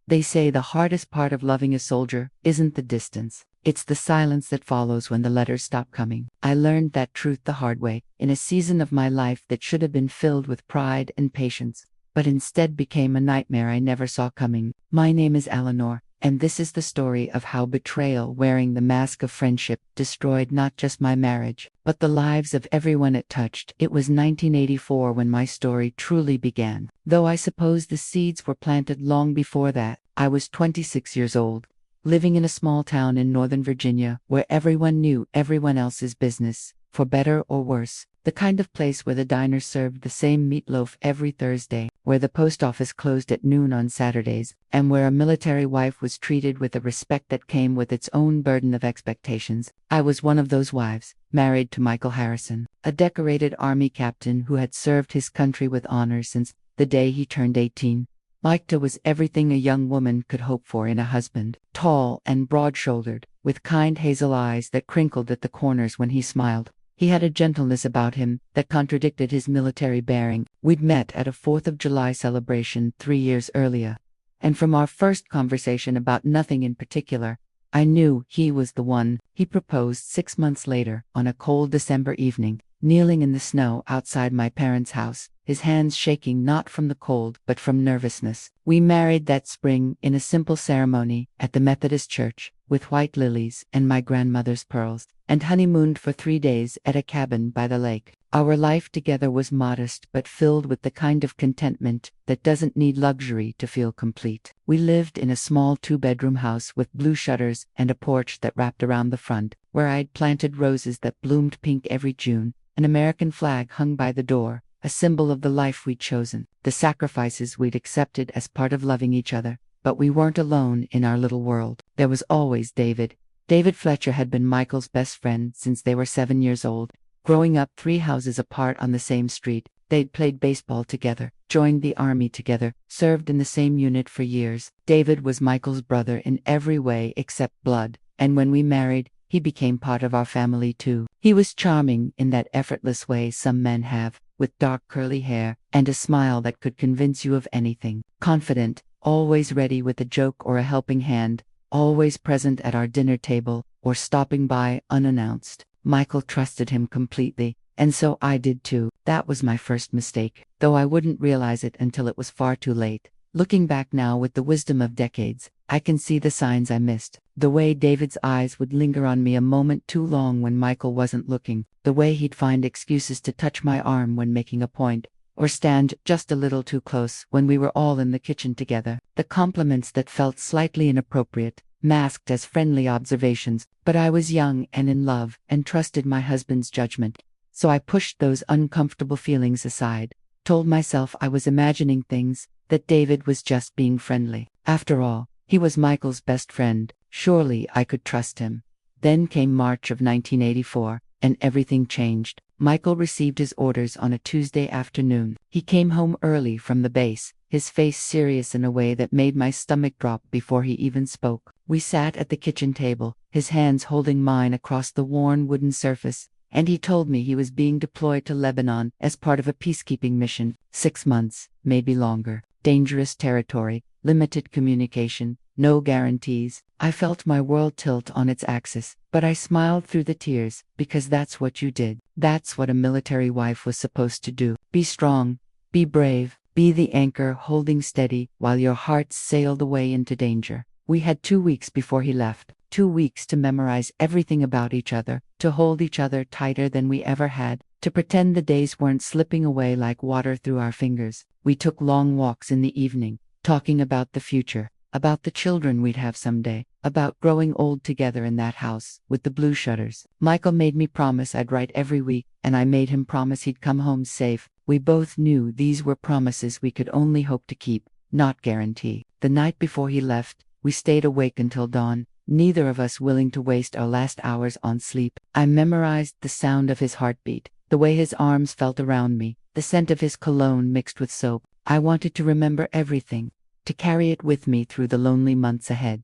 They say the hardest part of loving a soldier isn't the distance. It's the silence that follows when the letters stop coming. I learned that truth the hard way, in a season of my life that should have been filled with pride and patience, but instead became a nightmare I never saw coming. My name is Eleanor, and this is the story of how betrayal wearing the mask of friendship destroyed not just my marriage, but the lives of everyone it touched. It was 1984 when my story truly began. Though I suppose the seeds were planted long before that. I was 26 years old, living in a small town in Northern Virginia where everyone knew everyone else's business, for better or worse. The kind of place where the diner served the same meatloaf every Thursday, where the post office closed at noon on Saturdays, and where a military wife was treated with a respect that came with its own burden of expectations. I was one of those wives, married to Michael Harrison, a decorated Army captain who had served his country with honor since the day he turned 18. Mike was everything a young woman could hope for in a husband, tall and broad-shouldered, with kind hazel eyes that crinkled at the corners when he smiled. He had a gentleness about him that contradicted his military bearing. We'd met at a 4th of July celebration 3 years earlier, and from our first conversation about nothing in particular, I knew he was the one. He proposed 6 months later, on a cold December evening, kneeling in the snow outside my parents' house, his hands shaking not from the cold but from nervousness. We married that spring in a simple ceremony at the Methodist church, with white lilies and my grandmother's pearls, and honeymooned for 3 days at a cabin by the lake. Our life together was modest but filled with the kind of contentment that doesn't need luxury to feel complete. We lived in a small 2-bedroom house with blue shutters and a porch that wrapped around the front, where I'd planted roses that bloomed pink every June. An American flag hung by the door, a symbol of the life we'd chosen, the sacrifices we'd accepted as part of loving each other. But we weren't alone in our little world. There was always David. David Fletcher had been Michael's best friend since they were 7 years old. Growing up 3 houses apart on the same street, they'd played baseball together, joined the Army together, served in the same unit for years. David was Michael's brother in every way except blood, and when we married, he became part of our family too. He was charming in that effortless way some men have, with dark curly hair and a smile that could convince you of anything. Confident, always ready with a joke or a helping hand, always present at our dinner table or stopping by unannounced. Michael trusted him completely, and so I did too. That was my first mistake, though I wouldn't realize it until it was far too late. Looking back now with the wisdom of decades, I can see the signs I missed. The way David's eyes would linger on me a moment too long when Michael wasn't looking, the way he'd find excuses to touch my arm when making a point, or stand just a little too close when we were all in the kitchen together. The compliments that felt slightly inappropriate, masked as friendly observations, but I was young and in love and trusted my husband's judgment. So I pushed those uncomfortable feelings aside, told myself I was imagining things, that David was just being friendly. After all, he was Michael's best friend. Surely I could trust him. Then came March of 1984, and everything changed. Michael received his orders on a Tuesday afternoon. He came home early from the base, his face serious in a way that made my stomach drop before he even spoke. We sat at the kitchen table, his hands holding mine across the worn wooden surface, and he told me he was being deployed to Lebanon as part of a peacekeeping mission. 6 months, maybe longer. Dangerous territory, limited communication, no guarantees. I felt my world tilt on its axis, but I smiled through the tears, because that's what you did. That's what a military wife was supposed to do. Be strong, be brave, be the anchor holding steady while your hearts sailed away into danger. We had 2 weeks before he left, 2 weeks to memorize everything about each other, to hold each other tighter than we ever had, to pretend the days weren't slipping away like water through our fingers. We took long walks in the evening, talking about the future, about the children we'd have someday, about growing old together in that house with the blue shutters. Michael made me promise I'd write every week, and I made him promise he'd come home safe. We both knew these were promises we could only hope to keep, not guarantee. The night before he left, we stayed awake until dawn, neither of us willing to waste our last hours on sleep. I memorized the sound of his heartbeat, the way his arms felt around me, the scent of his cologne mixed with soap. I wanted to remember everything, to carry it with me through the lonely months ahead.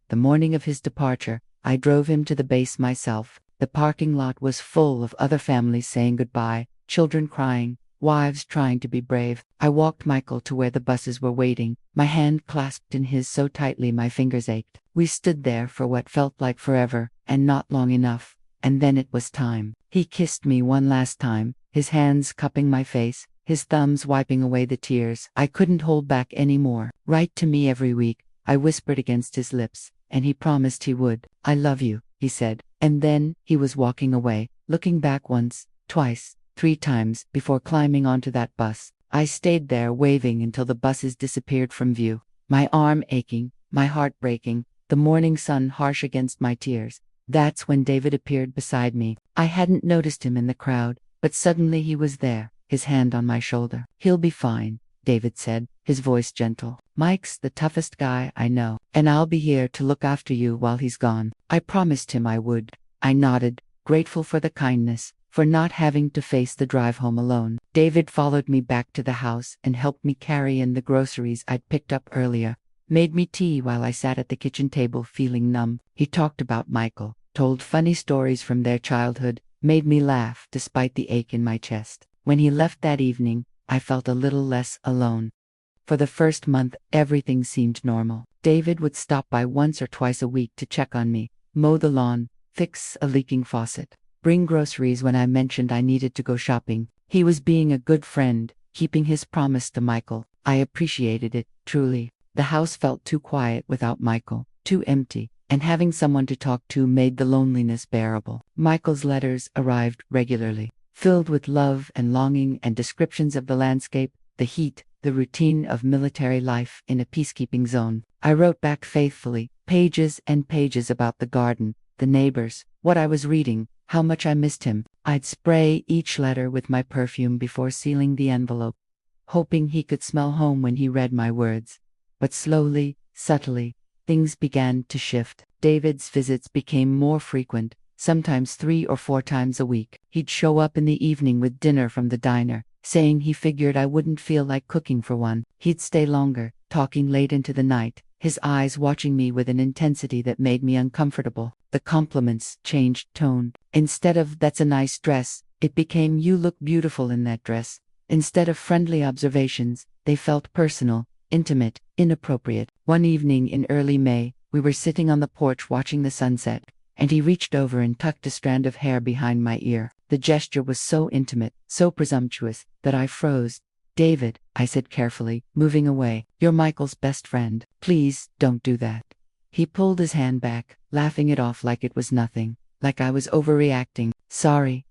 The morning of his departure, I drove him to the base myself. The parking lot was full of other families saying goodbye, children crying, wives trying to be brave. I walked Michael to where the buses were waiting, my hand clasped in his so tightly my fingers ached. We stood there for what felt like forever, and not long enough. And then it was time. He kissed me one last time, his hands cupping my face, his thumbs wiping away the tears. I couldn't hold back any more. Write to me every week, I whispered against his lips, and he promised he would. I love you, he said. And then he was walking away, looking back once, twice, 3 times before climbing onto that bus. I stayed there waving until the buses disappeared from view, my arm aching, my heart breaking, the morning sun harsh against my tears. That's when David appeared beside me. I hadn't noticed him in the crowd, but suddenly he was there, his hand on my shoulder. He'll be fine, David said, his voice gentle. Mike's the toughest guy I know, and I'll be here to look after you while he's gone. I promised him I would. I nodded, grateful for the kindness, for not having to face the drive home alone. David followed me back to the house and helped me carry in the groceries I'd picked up earlier. Made me tea while I sat at the kitchen table feeling numb. He talked about Michael, told funny stories from their childhood, made me laugh despite the ache in my chest. When he left that evening, I felt a little less alone. For the first month, everything seemed normal. David would stop by once or twice a week to check on me, mow the lawn, fix a leaking faucet, bring groceries when I mentioned I needed to go shopping. He was being a good friend, keeping his promise to Michael. I appreciated it, truly. The house felt too quiet without Michael, too empty, and having someone to talk to made the loneliness bearable. Michael's letters arrived regularly, filled with love and longing and descriptions of the landscape, the heat, the routine of military life in a peacekeeping zone. I wrote back faithfully, pages and pages about the garden, the neighbors, what I was reading, how much I missed him. I'd spray each letter with my perfume before sealing the envelope, hoping he could smell home when he read my words. But slowly, subtly, things began to shift. David's visits became more frequent, sometimes 3 or 4 times a week. He'd show up in the evening with dinner from the diner, saying he figured I wouldn't feel like cooking for one. He'd stay longer, talking late into the night, his eyes watching me with an intensity that made me uncomfortable. The compliments changed tone. Instead of "that's a nice dress," it became "you look beautiful in that dress." Instead of friendly observations, they felt personal, intimate, inappropriate. One evening in early May, we were sitting on the porch watching the sunset, and he reached over and tucked a strand of hair behind my ear. The gesture was so intimate, so presumptuous, that I froze. "David," I said carefully, moving away, "you're Michael's best friend. Please, don't do that." He pulled his hand back, laughing it off like it was nothing, like I was overreacting. Sorry,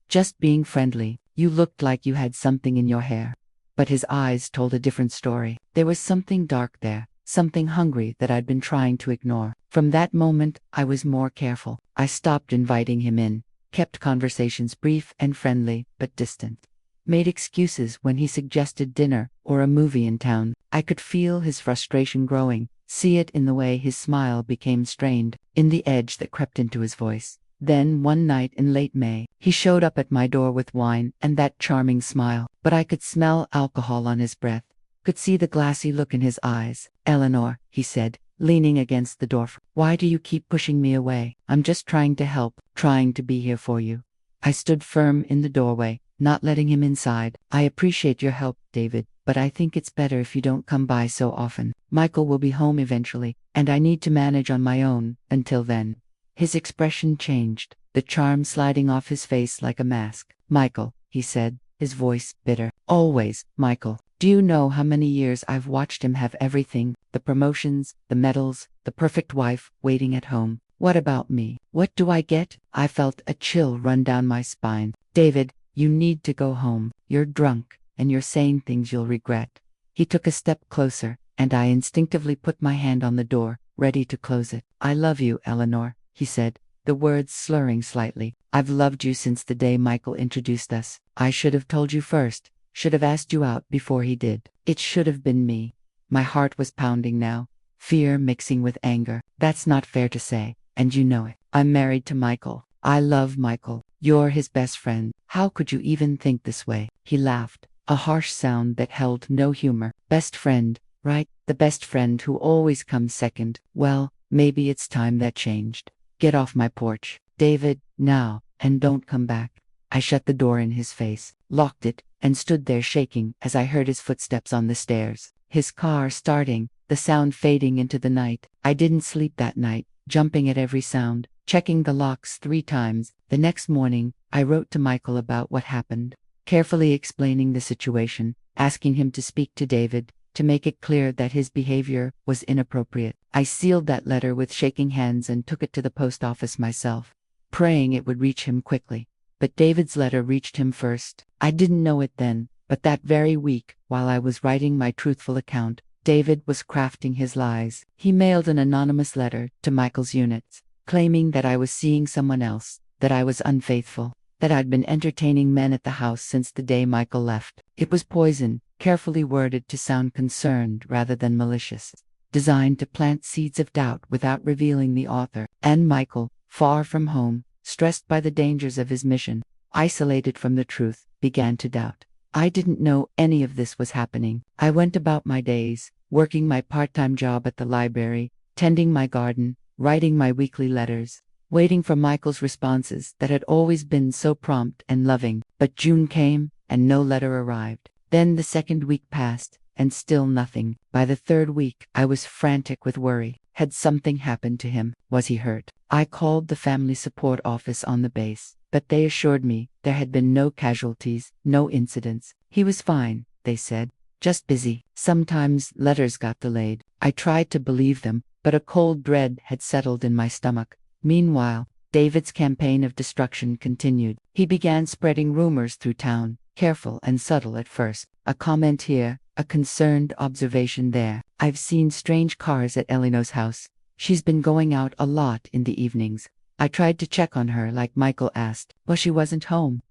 just being friendly. You looked like you had something in your hair." But his eyes told a different story. There was something dark there, something hungry that I'd been trying to ignore. From that moment, I was more careful. I stopped inviting him in, kept conversations brief and friendly, but distant. Made excuses when he suggested dinner or a movie in town. I could feel his frustration growing, see it in the way his smile became strained, in the edge that crept into his voice. Then, one night in late May, he showed up at my door with wine and that charming smile, but I could smell alcohol on his breath, could see the glassy look in his eyes. "Eleanor," he said, leaning against the door, "why do you keep pushing me away? I'm just trying to help, trying to be here for you." I stood firm in the doorway, not letting him inside. "I appreciate your help, David, but I think it's better if you don't come by so often. Michael will be home eventually, and I need to manage on my own until then." His expression changed, the charm sliding off his face like a mask. "Michael," he said, his voice bitter. "Always, Michael. Do you know how many years I've watched him have everything, the promotions, the medals, the perfect wife waiting at home? What about me? What do I get?" I felt a chill run down my spine. "David, you need to go home. You're drunk, and you're saying things you'll regret." He took a step closer, and I instinctively put my hand on the door, ready to close it. "I love you, Eleanor," he said, the words slurring slightly. "I've loved you since the day Michael introduced us. I should have told you first, should have asked you out before he did. It should have been me." My heart was pounding now, fear mixing with anger. "That's not fair to say, and you know it. I'm married to Michael. I love Michael. You're his best friend. How could you even think this way?" He laughed, a harsh sound that held no humor. "Best friend, right? The best friend who always comes second. Well, maybe it's time that changed. Get off my porch, David, now, and don't come back." I shut the door in his face, locked it, and stood there shaking as I heard his footsteps on the stairs. His car starting, the sound fading into the night. I didn't sleep that night, jumping at every sound, checking the locks 3 times. The next morning, I wrote to Michael about what happened, carefully explaining the situation, asking him to speak to David, to make it clear that his behavior was inappropriate. I sealed that letter with shaking hands and took it to the post office myself, praying it would reach him quickly. But David's letter reached him first. I didn't know it then, but that very week, while I was writing my truthful account, David was crafting his lies. He mailed an anonymous letter to Michael's units, claiming that I was seeing someone else, that I was unfaithful, that I'd been entertaining men at the house since the day Michael left. It was poison, carefully worded to sound concerned rather than malicious, designed to plant seeds of doubt without revealing the author. And Michael, far from home, stressed by the dangers of his mission, isolated from the truth, began to doubt. I didn't know any of this was happening. I went about my days, working my part-time job at the library, tending my garden, writing my weekly letters, waiting for Michael's responses that had always been so prompt and loving. But June came, and no letter arrived. Then the second week passed, and still nothing. By the third week, I was frantic with worry. Had something happened to him? Was he hurt? I called the family support office on the base, but they assured me there had been no casualties, no incidents. He was fine, they said, just busy. Sometimes letters got delayed. I tried to believe them, but a cold dread had settled in my stomach. Meanwhile, David's campaign of destruction continued. He began spreading rumors through town, careful and subtle at first. A comment here, a concerned observation there. I've seen strange cars at Eleanor's house. She's been going out a lot in the evenings. I tried to check on her like Michael asked, but she wasn't home.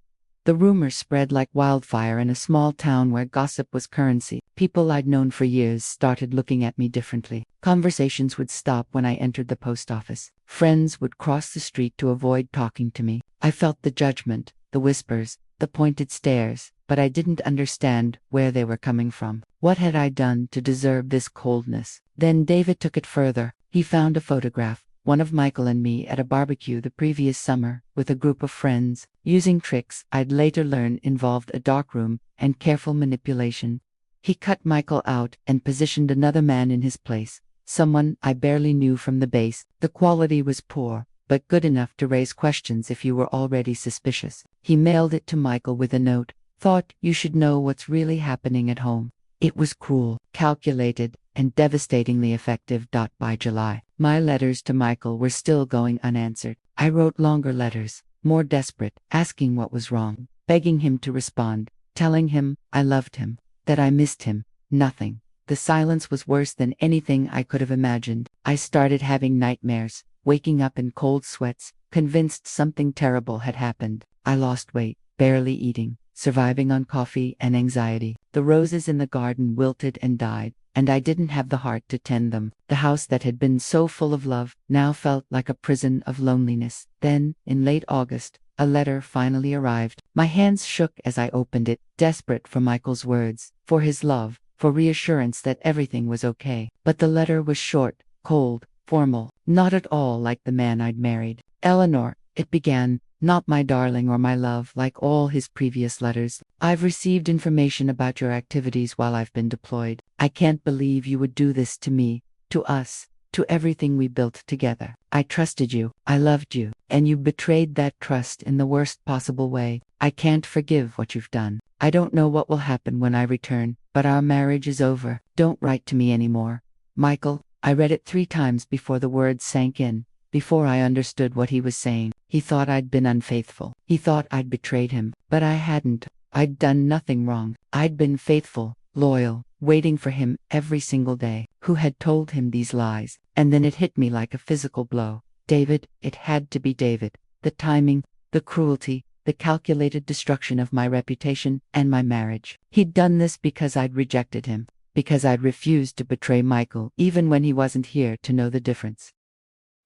The rumors spread like wildfire in a small town where gossip was currency. People I'd known for years started looking at me differently. Conversations would stop when I entered the post office. Friends would cross the street to avoid talking to me. I felt the judgment, the whispers, the pointed stares, but I didn't understand where they were coming from. What had I done to deserve this coldness? Then David took it further. He found a photograph, one of Michael and me at a barbecue the previous summer, with a group of friends, using tricks I'd later learn involved a darkroom and careful manipulation. He cut Michael out and positioned another man in his place, someone I barely knew from the base. The quality was poor, but good enough to raise questions if you were already suspicious. He mailed it to Michael with a note, "Thought you should know what's really happening at home." It was cruel, calculated, and devastatingly effective. By July, my letters to Michael were still going unanswered. I wrote longer letters, more desperate, asking what was wrong, begging him to respond, telling him I loved him, that I missed him. Nothing. The silence was worse than anything I could have imagined. I started having nightmares, waking up in cold sweats, convinced something terrible had happened. I lost weight, barely eating, surviving on coffee and anxiety. The roses in the garden wilted and died, and I didn't have the heart to tend them. The house that had been so full of love now felt like a prison of loneliness. Then, in late August, a letter finally arrived. My hands shook as I opened it, desperate for Michael's words, for his love, for reassurance that everything was okay. But the letter was short, cold, formal, not at all like the man I'd married. "Eleanor," it began, "not my darling or my love like all his previous letters. I've received information about your activities while I've been deployed. I can't believe you would do this to me, to us, to everything we built together. I trusted you, I loved you, and you betrayed that trust in the worst possible way. I can't forgive what you've done. I don't know what will happen when I return, but our marriage is over. Don't write to me anymore. Michael." I read it 3 times before the words sank in, before I understood what he was saying. He thought I'd been unfaithful. He thought I'd betrayed him, but I hadn't. I'd done nothing wrong. I'd been faithful, loyal, waiting for him every single day. Who had told him these lies? And then it hit me like a physical blow. David, it had to be David. The timing, the cruelty, the calculated destruction of my reputation and my marriage. He'd done this because I'd rejected him, because I'd refused to betray Michael even when he wasn't here to know the difference.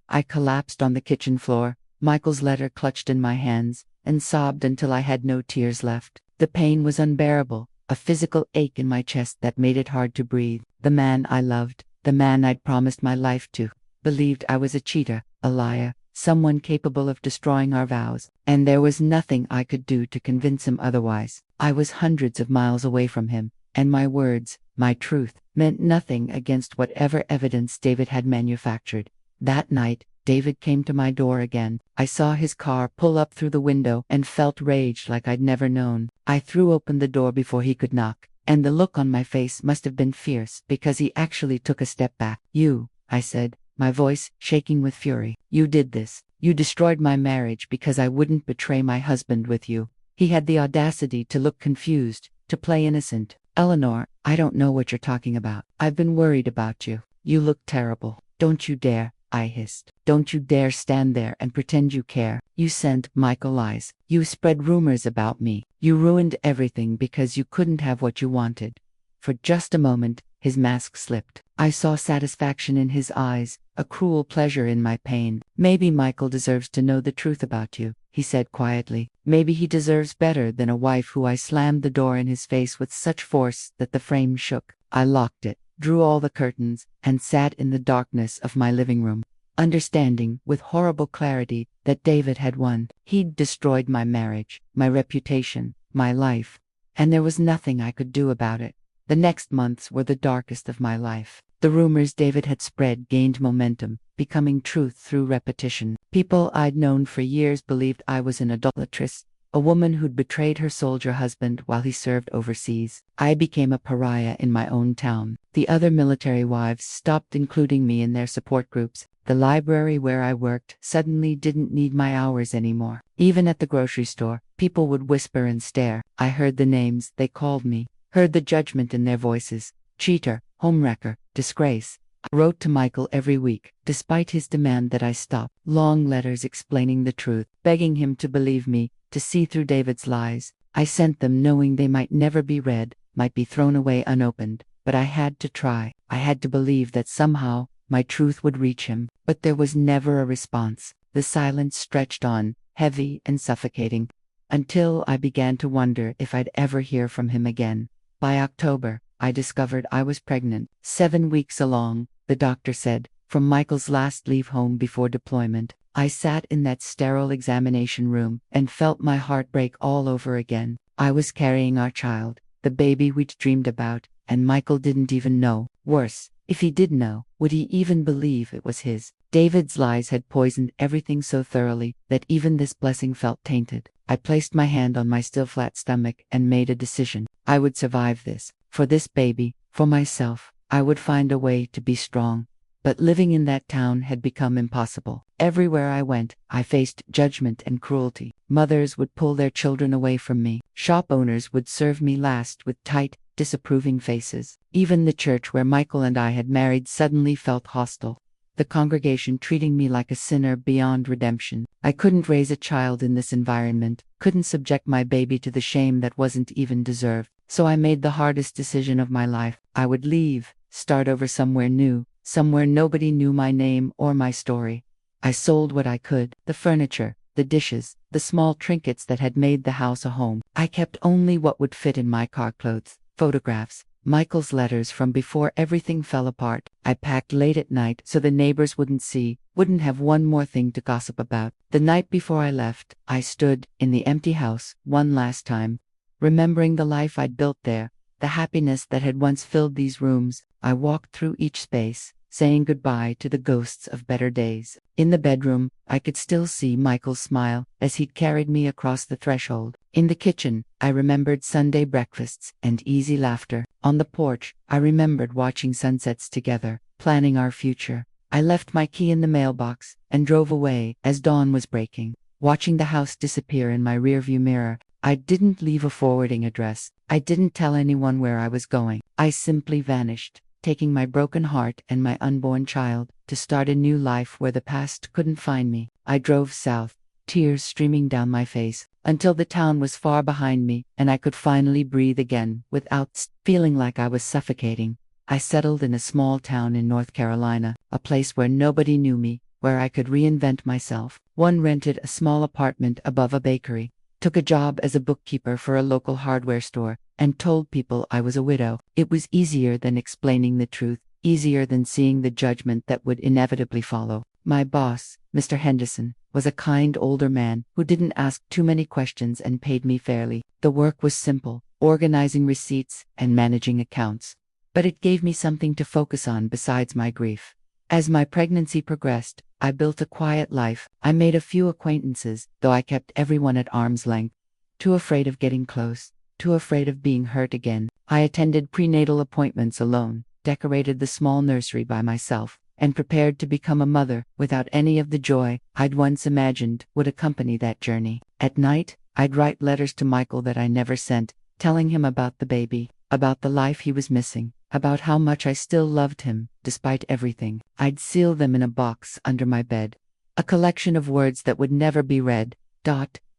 I collapsed on the kitchen floor, Michael's letter clutched in my hands, and sobbed until I had no tears left. The pain was unbearable, a physical ache in my chest that made it hard to breathe. The man I loved, the man I'd promised my life to, believed I was a cheater, a liar, someone capable of destroying our vows, and there was nothing I could do to convince him otherwise. I was hundreds of miles away from him, and my words, my truth, meant nothing against whatever evidence David had manufactured. That night, David came to my door again. I saw his car pull up through the window and felt rage like I'd never known. I threw open the door before he could knock, and the look on my face must have been fierce because he actually took a step back. "You," I said, my voice shaking with fury. "You did this. You destroyed my marriage because I wouldn't betray my husband with you." He had the audacity to look confused, to play innocent. "Eleanor, I don't know what you're talking about. I've been worried about you. You look terrible. Don't you dare," I hissed. "Don't you dare stand there and pretend you care. You sent Michael lies. You spread rumors about me. You ruined everything because you couldn't have what you wanted." For just a moment, his mask slipped. I saw satisfaction in his eyes, a cruel pleasure in my pain. "Maybe Michael deserves to know the truth about you," he said quietly. "Maybe he deserves better than a wife who." I slammed the door in his face with such force that the frame shook. I locked it, drew all the curtains, and sat in the darkness of my living room, understanding with horrible clarity that David had won. He'd destroyed my marriage, my reputation, my life, and there was nothing I could do about it. The next months were the darkest of my life. The rumors David had spread gained momentum, becoming truth through repetition. People I'd known for years believed I was an idolatress, a woman who'd betrayed her soldier husband while he served overseas. I became a pariah in my own town. The other military wives stopped including me in their support groups. The library where I worked suddenly didn't need my hours anymore. Even at the grocery store, people would whisper and stare. I heard the names they called me, heard the judgment in their voices. Cheater, homewrecker, disgrace. I wrote to Michael every week, despite his demand that I stop. Long letters explaining the truth, begging him to believe me, to see through David's lies. I sent them knowing they might never be read, might be thrown away unopened, but I had to try. I had to believe that somehow my truth would reach him. But there was never a response. The silence stretched on, heavy and suffocating, until I began to wonder if I'd ever hear from him again. By October, I discovered I was pregnant. 7 weeks along, the doctor said, from Michael's last leave home before deployment. I sat in that sterile examination room and felt my heart break all over again. I was carrying our child, the baby we'd dreamed about, and Michael didn't even know. Worse, if he did know, would he even believe it was his? David's lies had poisoned everything so thoroughly that even this blessing felt tainted. I placed my hand on my still flat stomach and made a decision. I would survive this. For this baby, for myself, I would find a way to be strong. But living in that town had become impossible. Everywhere I went, I faced judgment and cruelty. Mothers would pull their children away from me. Shop owners would serve me last with tight, disapproving faces. Even the church where Michael and I had married suddenly felt hostile. The congregation treating me like a sinner beyond redemption. I couldn't raise a child in this environment, couldn't subject my baby to the shame that wasn't even deserved. So I made the hardest decision of my life. I would leave, start over somewhere new, somewhere nobody knew my name or my story. I sold what I could, the furniture, the dishes, the small trinkets that had made the house a home. I kept only what would fit in my car clothes, photographs, Michael's letters from before everything fell apart. I packed late at night so the neighbors wouldn't see, wouldn't have one more thing to gossip about. The night before I left, I stood in the empty house one last time, remembering the life I'd built there, the happiness that had once filled these rooms. I walked through each space, saying goodbye to the ghosts of better days. In the bedroom, I could still see Michael's smile as he'd carried me across the threshold. In the kitchen, I remembered Sunday breakfasts and easy laughter. On the porch, I remembered watching sunsets together, planning our future. I left my key in the mailbox and drove away as dawn was breaking. Watching the house disappear in my rearview mirror, I didn't leave a forwarding address. I didn't tell anyone where I was going. I simply vanished, taking my broken heart and my unborn child to start a new life where the past couldn't find me. I drove south, tears streaming down my face, until the town was far behind me and I could finally breathe again without feeling like I was suffocating. I settled in a small town in North Carolina, a place where nobody knew me, where I could reinvent myself. One rented a small apartment above a bakery, took a job as a bookkeeper for a local hardware store, and told people I was a widow. It was easier than explaining the truth, easier than seeing the judgment that would inevitably follow. My boss, Mr. Henderson, was a kind older man who didn't ask too many questions and paid me fairly. The work was simple, organizing receipts and managing accounts. But it gave me something to focus on besides my grief. As my pregnancy progressed, I built a quiet life. I made a few acquaintances, though I kept everyone at arm's length. Too afraid of getting close, too afraid of being hurt again. I attended prenatal appointments alone, decorated the small nursery by myself, and prepared to become a mother without any of the joy I'd once imagined would accompany that journey. At night, I'd write letters to Michael that I never sent, telling him about the baby, about the life he was missing, about how much I still loved him, despite everything. I'd seal them in a box under my bed. A collection of words that would never be read.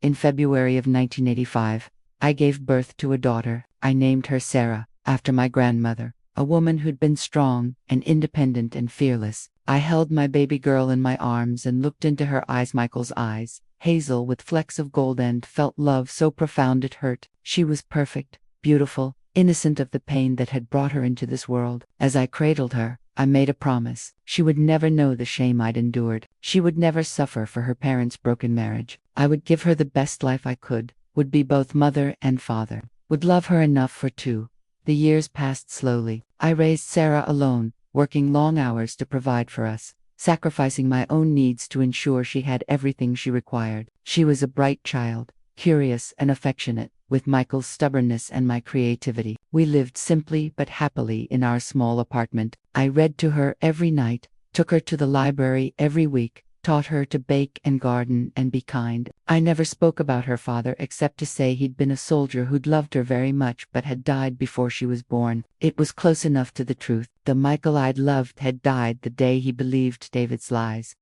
In February of 1985, I gave birth to a daughter. I named her Sarah, after my grandmother, a woman who'd been strong and independent and fearless. I held my baby girl in my arms and looked into her eyes, Michael's eyes, hazel with flecks of gold, and felt love so profound it hurt. She was perfect, beautiful, innocent of the pain that had brought her into this world. As I cradled her, I made a promise. She would never know the shame I'd endured. She would never suffer for her parents' broken marriage. I would give her the best life I could, would be both mother and father, would love her enough for two. The years passed slowly. I raised Sarah alone, working long hours to provide for us, sacrificing my own needs to ensure she had everything she required. She was a bright child, curious and affectionate, with Michael's stubbornness and my creativity. We lived simply but happily in our small apartment. I read to her every night, took her to the library every week, taught her to bake and garden and be kind. I never spoke about her father except to say he'd been a soldier who'd loved her very much but had died before she was born. It was close enough to the truth. The Michael I'd loved had died the day he believed David's lies.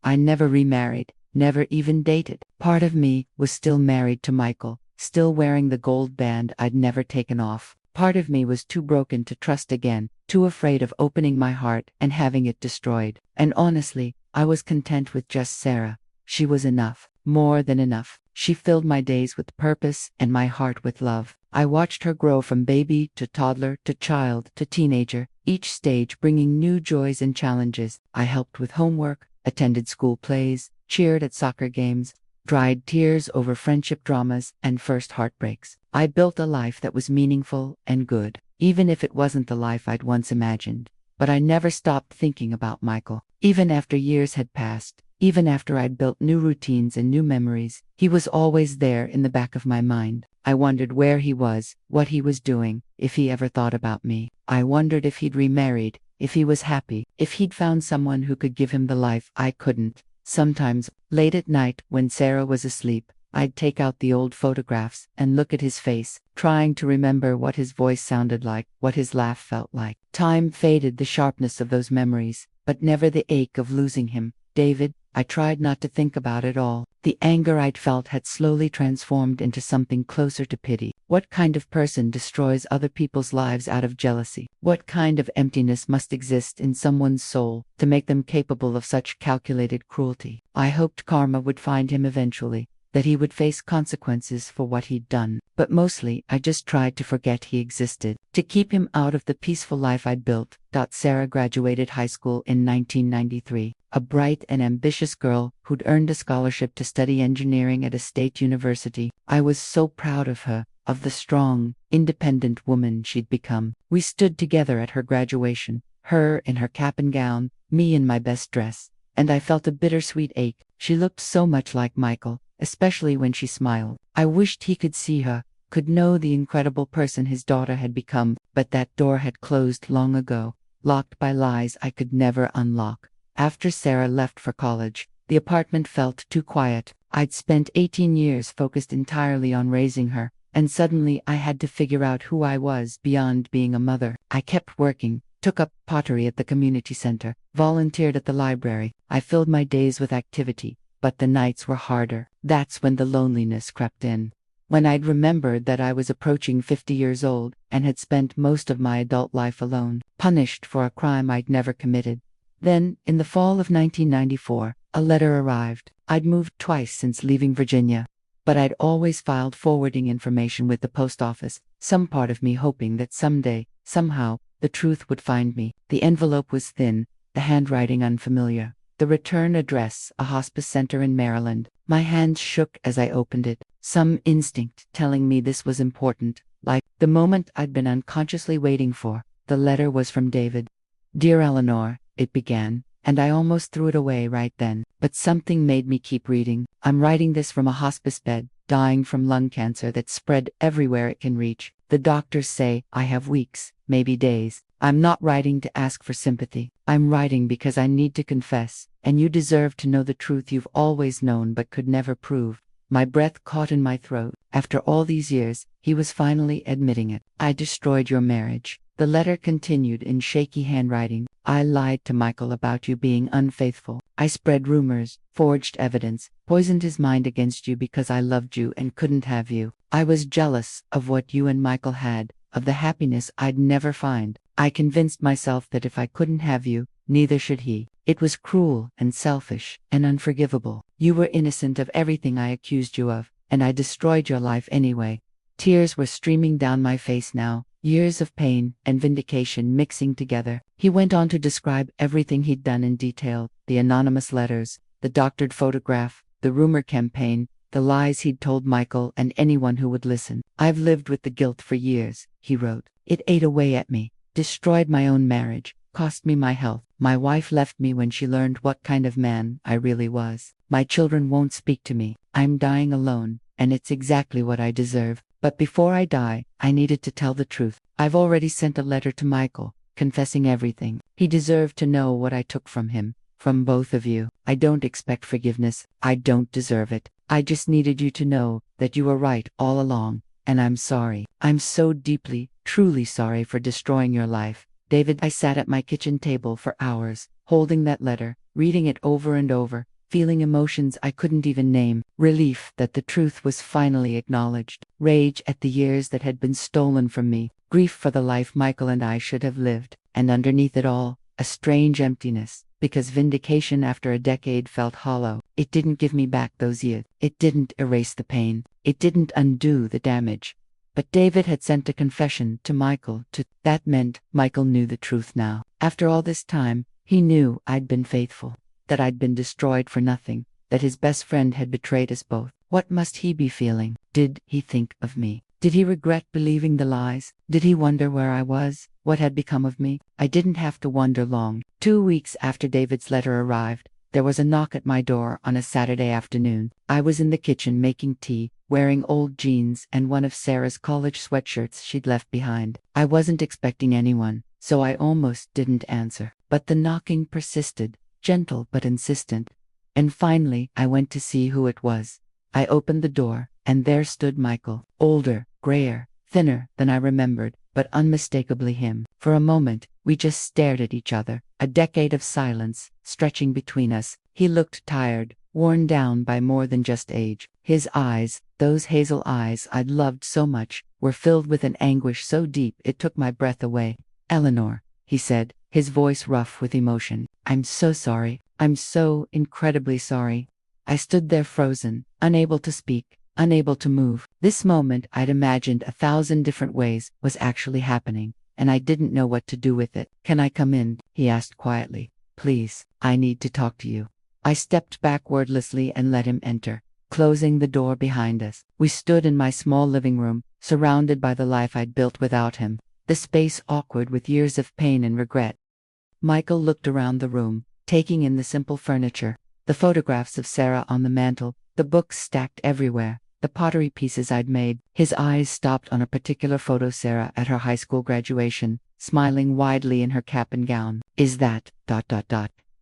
I never remarried, never even dated. Part of me was still married to Michael, still wearing the gold band I'd never taken off. Part of me was too broken to trust again, too afraid of opening my heart and having it destroyed. And honestly, I was content with just Sarah. She was enough, more than enough. She filled my days with purpose and my heart with love. I watched her grow from baby to toddler to child to teenager, each stage bringing new joys and challenges. I helped with homework, attended school plays, cheered at soccer games, dried tears over friendship dramas and first heartbreaks. I built a life that was meaningful and good, even if it wasn't the life I'd once imagined. But I never stopped thinking about Michael. Even after years had passed, even after I'd built new routines and new memories, he was always there in the back of my mind. I wondered where he was, what he was doing, if he ever thought about me. I wondered if he'd remarried, if he was happy, if he'd found someone who could give him the life I couldn't. Sometimes, late at night, when Sarah was asleep, I'd take out the old photographs and look at his face, trying to remember what his voice sounded like, what his laugh felt like. Time faded the sharpness of those memories, but never the ache of losing him. David, I tried not to think about it all. The anger I'd felt had slowly transformed into something closer to pity. What kind of person destroys other people's lives out of jealousy? What kind of emptiness must exist in someone's soul to make them capable of such calculated cruelty? I hoped karma would find him eventually, that he would face consequences for what he'd done. But mostly, I just tried to forget he existed, to keep him out of the peaceful life I'd built. Sarah graduated high school in 1993, a bright and ambitious girl who'd earned a scholarship to study engineering at a state university. I was so proud of her, of the strong, independent woman she'd become. We stood together at her graduation, her in her cap and gown, me in my best dress, and I felt a bittersweet ache. She looked so much like Michael, especially when she smiled. I wished he could see her, could know the incredible person his daughter had become, but that door had closed long ago, locked by lies I could never unlock. After Sarah left for college, the apartment felt too quiet. I'd spent 18 years focused entirely on raising her, and suddenly I had to figure out who I was beyond being a mother. I kept working, took up pottery at the community center, volunteered at the library. I filled my days with activity, but the nights were harder. That's when the loneliness crept in. When I'd remembered that I was approaching 50 years old and had spent most of my adult life alone, punished for a crime I'd never committed. Then, in the fall of 1994, a letter arrived. I'd moved twice since leaving Virginia, but I'd always filed forwarding information with the post office, some part of me hoping that someday, somehow, the truth would find me. The envelope was thin, the handwriting unfamiliar. The return address, a hospice center in Maryland. My hands shook as I opened it, some instinct telling me this was important, like the moment I'd been unconsciously waiting for. The letter was from David. "Dear Eleanor," it began, and I almost threw it away right then, but something made me keep reading. "I'm writing this from a hospice bed, dying from lung cancer that's spread everywhere it can reach. The doctors say I have weeks, maybe days. I'm not writing to ask for sympathy. I'm writing because I need to confess, and you deserve to know the truth you've always known but could never prove." My breath caught in my throat. After all these years, he was finally admitting it. "I destroyed your marriage." The letter continued in shaky handwriting. "I lied to Michael about you being unfaithful. I spread rumors, forged evidence, poisoned his mind against you because I loved you and couldn't have you. I was jealous of what you and Michael had, of the happiness I'd never find. I convinced myself that if I couldn't have you, neither should he. It was cruel and selfish and unforgivable. You were innocent of everything I accused you of, and I destroyed your life anyway." Tears were streaming down my face now, years of pain and vindication mixing together. He went on to describe everything he'd done in detail: the anonymous letters, the doctored photograph, the rumor campaign, the lies he'd told Michael and anyone who would listen. "I've lived with the guilt for years," he wrote. "It ate away at me, destroyed my own marriage, cost me my health. My wife left me when she learned what kind of man I really was. My children won't speak to me. I'm dying alone, and it's exactly what I deserve. But before I die, I needed to tell the truth. I've already sent a letter to Michael, confessing everything. He deserved to know what I took from him, from both of you. I don't expect forgiveness. I don't deserve it. I just needed you to know that you were right all along, and I'm sorry. I'm so deeply, truly sorry for destroying your life. David." I sat at my kitchen table for hours, holding that letter, reading it over and over, feeling emotions I couldn't even name: relief that the truth was finally acknowledged, rage at the years that had been stolen from me, grief for the life Michael and I should have lived, and underneath it all, a strange emptiness, because vindication after a decade felt hollow. It didn't give me back those years. It didn't erase the pain. It didn't undo the damage. But David had sent a confession to Michael. That meant Michael knew the truth now. After all this time, he knew I'd been faithful, that I'd been destroyed for nothing, that his best friend had betrayed us both. What must he be feeling? Did he think of me? Did he regret believing the lies? Did he wonder where I was? What had become of me? I didn't have to wonder long. 2 weeks after David's letter arrived, there was a knock at my door on a Saturday afternoon. I was in the kitchen making tea, wearing old jeans and one of Sarah's college sweatshirts she'd left behind. I wasn't expecting anyone, so I almost didn't answer. But the knocking persisted, gentle but insistent. And finally, I went to see who it was. I opened the door, and there stood Michael, older, grayer, thinner than I remembered, but unmistakably him. For a moment, we just stared at each other, a decade of silence stretching between us. He looked tired, worn down by more than just age. His eyes, those hazel eyes I'd loved so much, were filled with an anguish so deep it took my breath away. "Eleanor," he said, his voice rough with emotion, "I'm so sorry. I'm so incredibly sorry." I stood there frozen, unable to speak, unable to move. This moment I'd imagined 1,000 different ways was actually happening, and I didn't know what to do with it. "Can I come in?" he asked quietly. "Please, I need to talk to you." I stepped back wordlessly and let him enter, closing the door behind us. We stood in my small living room, surrounded by the life I'd built without him, the space awkward with years of pain and regret. Michael looked around the room, taking in the simple furniture, the photographs of Sarah on the mantel, the books stacked everywhere, the pottery pieces I'd made. His eyes stopped on a particular photo: Sarah at her high school graduation, smiling widely in her cap and gown. "Is that ...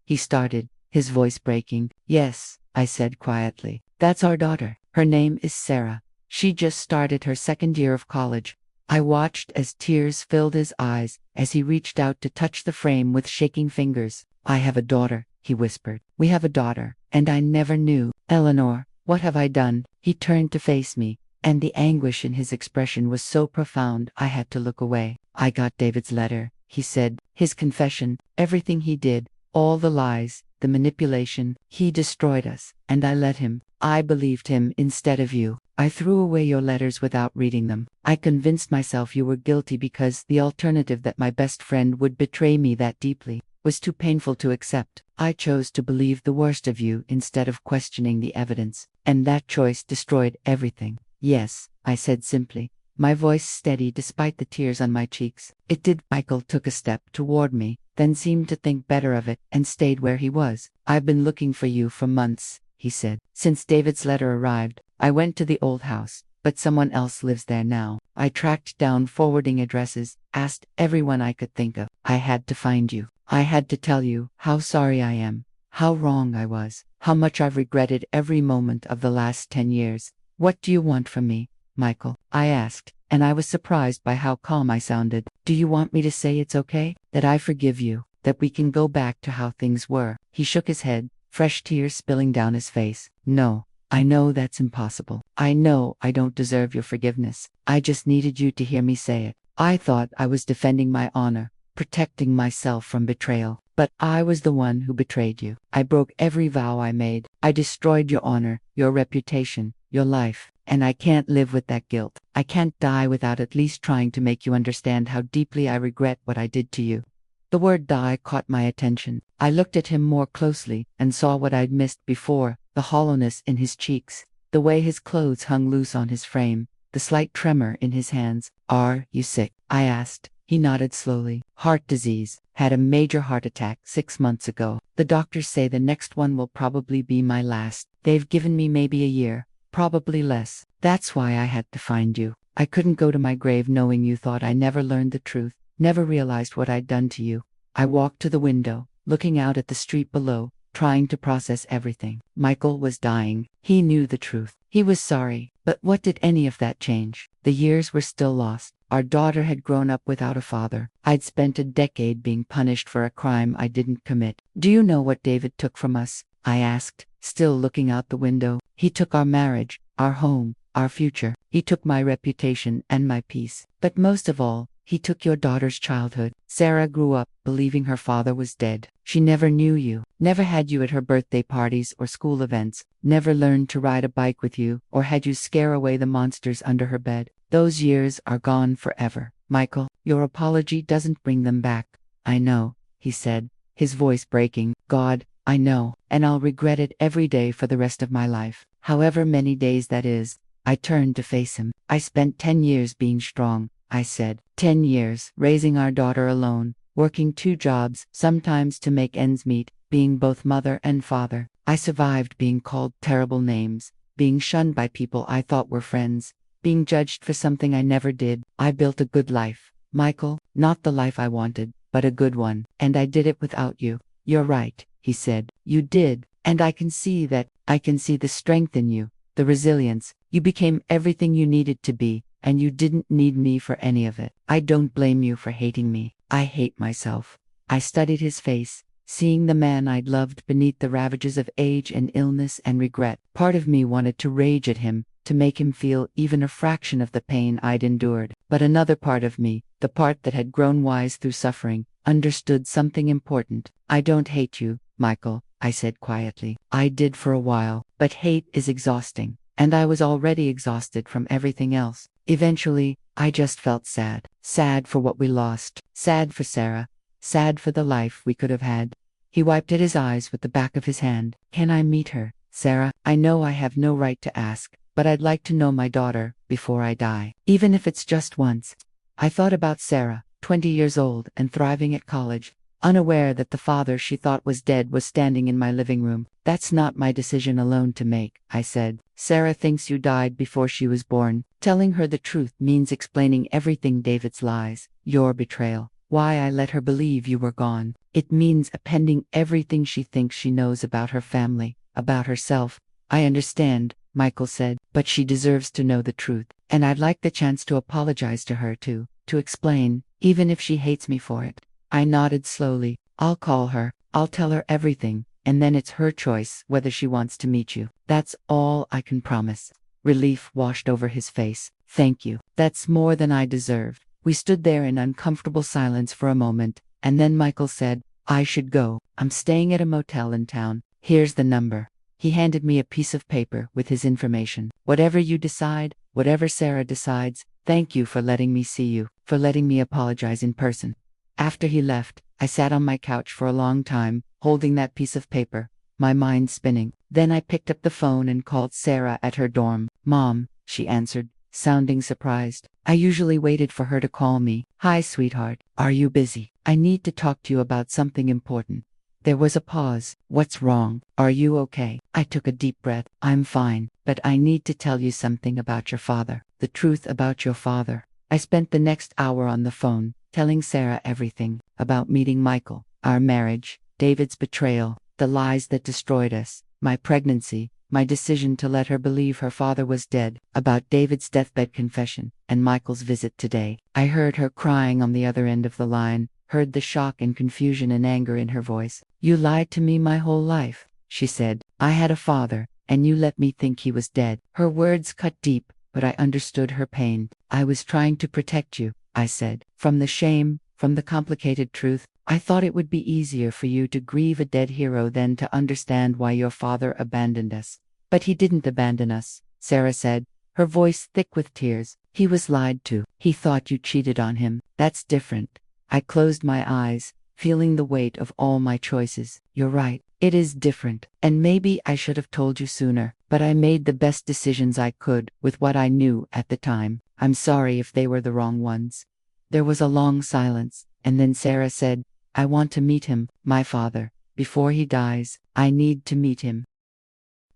he started, his voice breaking. "Yes," I said quietly. "That's our daughter. Her name is Sarah. She just started her second year of college." I watched as tears filled his eyes as he reached out to touch the frame with shaking fingers. "I have a daughter," he whispered. "We have a daughter, and I never knew. Eleanor, what have I done?" He turned to face me, and the anguish in his expression was so profound I had to look away. "I got David's letter," he said, "his confession, everything he did, all the lies, the manipulation. He destroyed us, and I let him. I believed him instead of you. I threw away your letters without reading them. I convinced myself you were guilty because the alternative, that my best friend would betray me that deeply, was too painful to accept. I chose to believe the worst of you instead of questioning the evidence, and that choice destroyed everything. Yes, I said simply, my voice steady despite the tears on my cheeks. It did. Michael took a step toward me, then seemed to think better of it and stayed where he was. I've been looking for you for months, he said. Since David's letter arrived, I went to the old house, but someone else lives there now. I tracked down forwarding addresses, asked everyone I could think of. I had to find you. I had to tell you how sorry I am, how wrong I was, how much I've regretted every moment of the last 10 years. What do you want from me, Michael? I asked, and I was surprised by how calm I sounded. Do you want me to say it's okay, that I forgive you, that we can go back to how things were? He shook his head, fresh tears spilling down his face. No, I know that's impossible. I know I don't deserve your forgiveness. I just needed you to hear me say it. I thought I was defending my honor, protecting myself from betrayal. But I was the one who betrayed you. I broke every vow I made. I destroyed your honor, your reputation, your life. And I can't live with that guilt. I can't die without at least trying to make you understand how deeply I regret what I did to you. The word die caught my attention. I looked at him more closely and saw what I'd missed before, the hollowness in his cheeks, the way his clothes hung loose on his frame, the slight tremor in his hands. Are you sick? I asked. He nodded slowly. Heart disease. Had a major heart attack 6 months ago. The doctors say the next one will probably be my last. They've given me maybe a year, probably less. That's why I had to find you. I couldn't go to my grave knowing you thought I never learned the truth, never realized what I'd done to you. I walked to the window, looking out at the street below, trying to process everything. Michael was dying. He knew the truth. He was sorry. But what did any of that change? The years were still lost. Our daughter had grown up without a father. I'd spent a decade being punished for a crime I didn't commit. Do you know what David took from us? I asked, still looking out the window. He took our marriage, our home, our future. He took my reputation and my peace. But most of all, he took your daughter's childhood. Sarah grew up believing her father was dead. She never knew you, never had you at her birthday parties or school events, never learned to ride a bike with you, or had you scare away the monsters under her bed. Those years are gone forever. Michael, your apology doesn't bring them back. I know, he said, his voice breaking. God, I know, and I'll regret it every day for the rest of my life. However many days that is. I turned to face him. I spent 10 years being strong, I said. 10 years, raising our daughter alone, working 2 jobs, sometimes to make ends meet, being both mother and father. I survived being called terrible names, being shunned by people I thought were friends, being judged for something I never did. I built a good life, Michael, not the life I wanted, but a good one, and I did it without you. You're right, he said. You did, and I can see that. I can see the strength in you, the resilience. You became everything you needed to be, and you didn't need me for any of it. I don't blame you for hating me. I hate myself. I studied his face, seeing the man I'd loved beneath the ravages of age and illness and regret. Part of me wanted to rage at him, to make him feel even a fraction of the pain I'd endured. But another part of me, the part that had grown wise through suffering, understood something important. I don't hate you, Michael, I said quietly. I did for a while, but hate is exhausting, and I was already exhausted from everything else. Eventually, I just felt sad. Sad for what we lost. Sad for Sarah. Sad for the life we could have had. He wiped at his eyes with the back of his hand. Can I meet her, Sarah? I know I have no right to ask, but I'd like to know my daughter before I die. Even if it's just once. I thought about Sarah, 20 years old and thriving at college, unaware that the father she thought was dead was standing in my living room. That's not my decision alone to make, I said. Sarah thinks you died before she was born. Telling her the truth means explaining everything David's lies, your betrayal, why I let her believe you were gone. It means appending everything she thinks she knows about her family, about herself. I understand, Michael said, but she deserves to know the truth, and I'd like the chance to apologize to her too, to explain, even if she hates me for it. I nodded slowly. I'll call her. I'll tell her everything, and then it's her choice whether she wants to meet you. That's all I can promise. Relief washed over his face. Thank you. That's more than I deserved. We stood there in uncomfortable silence for a moment, and then Michael said, I should go. I'm staying at a motel in town. Here's the number. He handed me a piece of paper with his information. Whatever you decide, whatever Sarah decides, thank you for letting me see you, for letting me apologize in person. After he left, I sat on my couch for a long time, holding that piece of paper, my mind spinning. Then I picked up the phone and called Sarah at her dorm. "Mom," she answered, sounding surprised. I usually waited for her to call me. "Hi, sweetheart. Are you busy? I need to talk to you about something important." There was a pause. "What's wrong? Are you okay?" I took a deep breath. "I'm fine, but I need to tell you something about your father. The truth about your father." I spent the next hour on the phone, telling Sarah everything about meeting Michael, our marriage, David's betrayal, the lies that destroyed us, my pregnancy, my decision to let her believe her father was dead, about David's deathbed confession, and Michael's visit today. I heard her crying on the other end of the line, heard the shock and confusion and anger in her voice. "You lied to me my whole life," she said. "I had a father, and you let me think he was dead." Her words cut deep, but I understood her pain. "I was trying to protect you," I said, "from the shame, from the complicated truth. I thought it would be easier for you to grieve a dead hero than to understand why your father abandoned us." "But he didn't abandon us," Sarah said, her voice thick with tears. "He was lied to. He thought you cheated on him. That's different." I closed my eyes, feeling the weight of all my choices. "You're right. It is different. And maybe I should have told you sooner, but I made the best decisions I could with what I knew at the time. I'm sorry if they were the wrong ones." There was a long silence, and then Sarah said, "I want to meet him, my father. Before he dies, I need to meet him."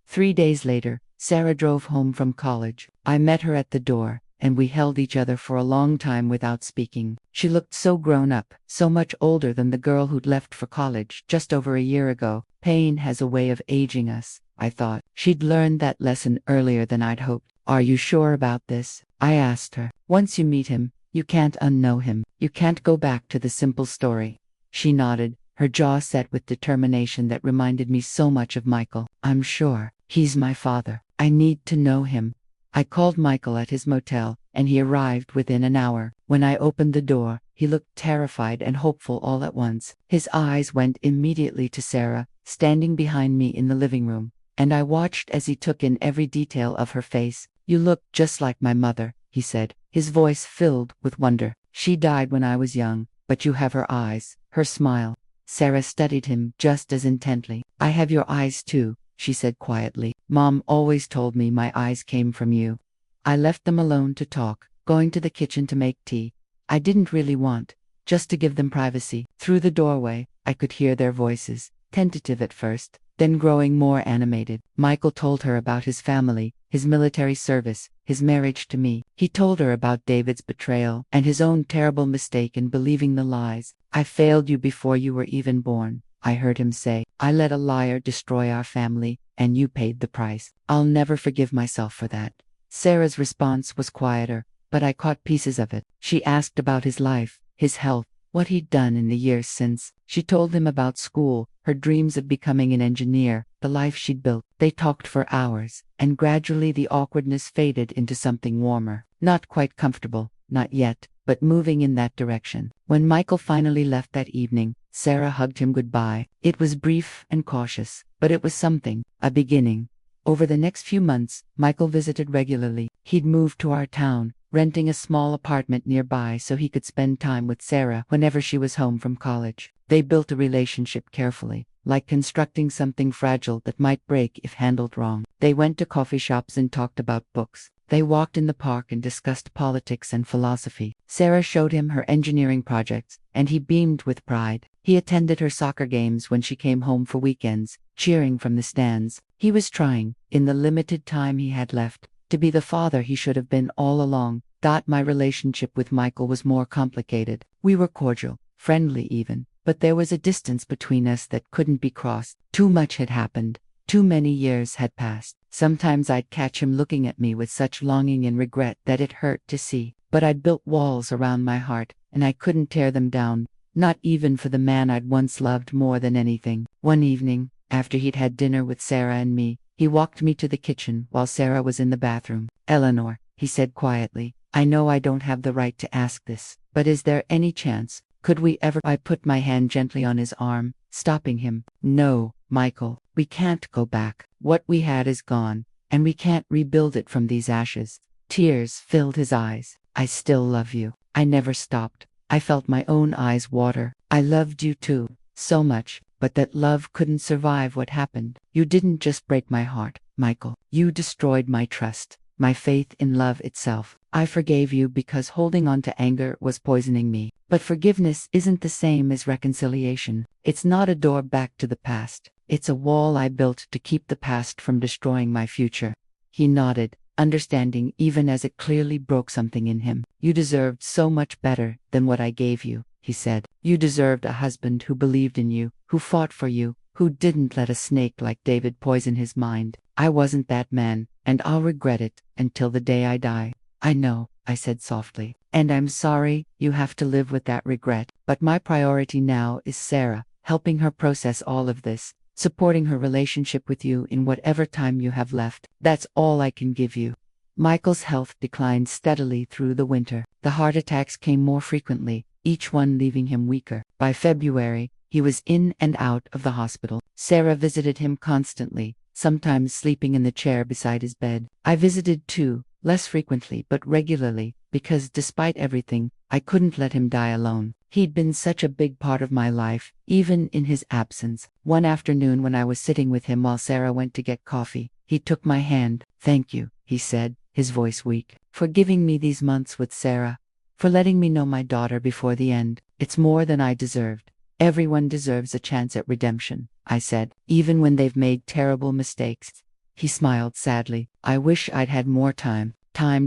3 days later, Sarah drove home from college. I met her at the door, and we held each other for a long time without speaking. She looked so grown up, so much older than the girl who'd left for college just over a year ago. Pain has a way of aging us, I thought. She'd learned that lesson earlier than I'd hoped. "Are you sure about this?" I asked her. "Once you meet him, you can't unknow him. You can't go back to the simple story." She nodded, her jaw set with determination that reminded me so much of Michael. "I'm sure. He's my father. I need to know him." I called Michael at his motel, and he arrived within an hour. When I opened the door, he looked terrified and hopeful all at once. His eyes went immediately to Sarah, standing behind me in the living room, and I watched as he took in every detail of her face. "You look just like my mother," he said, his voice filled with wonder. "She died when I was young, but you have her eyes, her smile." Sarah studied him just as intently. "I have your eyes too," she said quietly. "Mom always told me my eyes came from you." I left them alone to talk, going to the kitchen to make tea. I didn't really want, just to give them privacy. Through the doorway, I could hear their voices, tentative at first, then growing more animated. Michael told her about his family, his military service, his marriage to me. He told her about David's betrayal and his own terrible mistake in believing the lies. "I failed you before you were even born," I heard him say. "I let a liar destroy our family, and you paid the price. I'll never forgive myself for that." Sarah's response was quieter, but I caught pieces of it. She asked about his life, his health, what he'd done in the years since. She told him about school, her dreams of becoming an engineer, the life she'd built. They talked for hours, and gradually the awkwardness faded into something warmer. Not quite comfortable, not yet, but moving in that direction. When Michael finally left that evening, Sarah hugged him goodbye. It was brief and cautious, but it was something, a beginning. Over the next few months, Michael visited regularly. He'd moved to our town, renting a small apartment nearby so he could spend time with Sarah whenever she was home from college. They built a relationship carefully, like constructing something fragile that might break if handled wrong. They went to coffee shops and talked about books. They walked in the park and discussed politics and philosophy. Sarah showed him her engineering projects, and he beamed with pride. He attended her soccer games when she came home for weekends, cheering from the stands. He was trying, in the limited time he had left, to be the father he should have been all along. My relationship with Michael was more complicated. We were cordial, friendly even, but there was a distance between us that couldn't be crossed. Too much had happened. Too many years had passed. Sometimes I'd catch him looking at me with such longing and regret that it hurt to see. But I'd built walls around my heart, and I couldn't tear them down, not even for the man I'd once loved more than anything. One evening, after he'd had dinner with Sarah and me, he walked me to the kitchen while Sarah was in the bathroom. "Eleanor," he said quietly, "I know I don't have the right to ask this, but is there any chance, could we ever—" I put my hand gently on his arm, stopping him. "No, Michael, we can't go back. What we had is gone, and we can't rebuild it from these ashes." Tears filled his eyes. "I still love you." I never stopped. I felt my own eyes water. I loved you too, so much, but that love couldn't survive what happened. You didn't just break my heart, Michael. You destroyed my trust, my faith in love itself. I forgave you because holding on to anger was poisoning me. But forgiveness isn't the same as reconciliation. It's not a door back to the past. It's a wall I built to keep the past from destroying my future. He nodded, understanding even as it clearly broke something in him. You deserved so much better than what I gave you, he said. You deserved a husband who believed in you, who fought for you, who didn't let a snake like David poison his mind. I wasn't that man, and I'll regret it until the day I die. I know, I said softly, and I'm sorry you have to live with that regret. But my priority now is Sarah, helping her process all of this, supporting her relationship with you in whatever time you have left. That's all I can give you. Michael's health declined steadily through the winter. The heart attacks came more frequently, each one leaving him weaker. By February, he was in and out of the hospital. Sarah visited him constantly, sometimes sleeping in the chair beside his bed. I visited too, less frequently but regularly, because despite everything, I couldn't let him die alone. He'd been such a big part of my life, even in his absence. One afternoon when I was sitting with him while Sarah went to get coffee, he took my hand. Thank you, he said, his voice weak, for giving me these months with Sarah, for letting me know my daughter before the end. It's more than I deserved. Everyone deserves a chance at redemption, I said, even when they've made terrible mistakes. He smiled sadly. I wish I'd had more time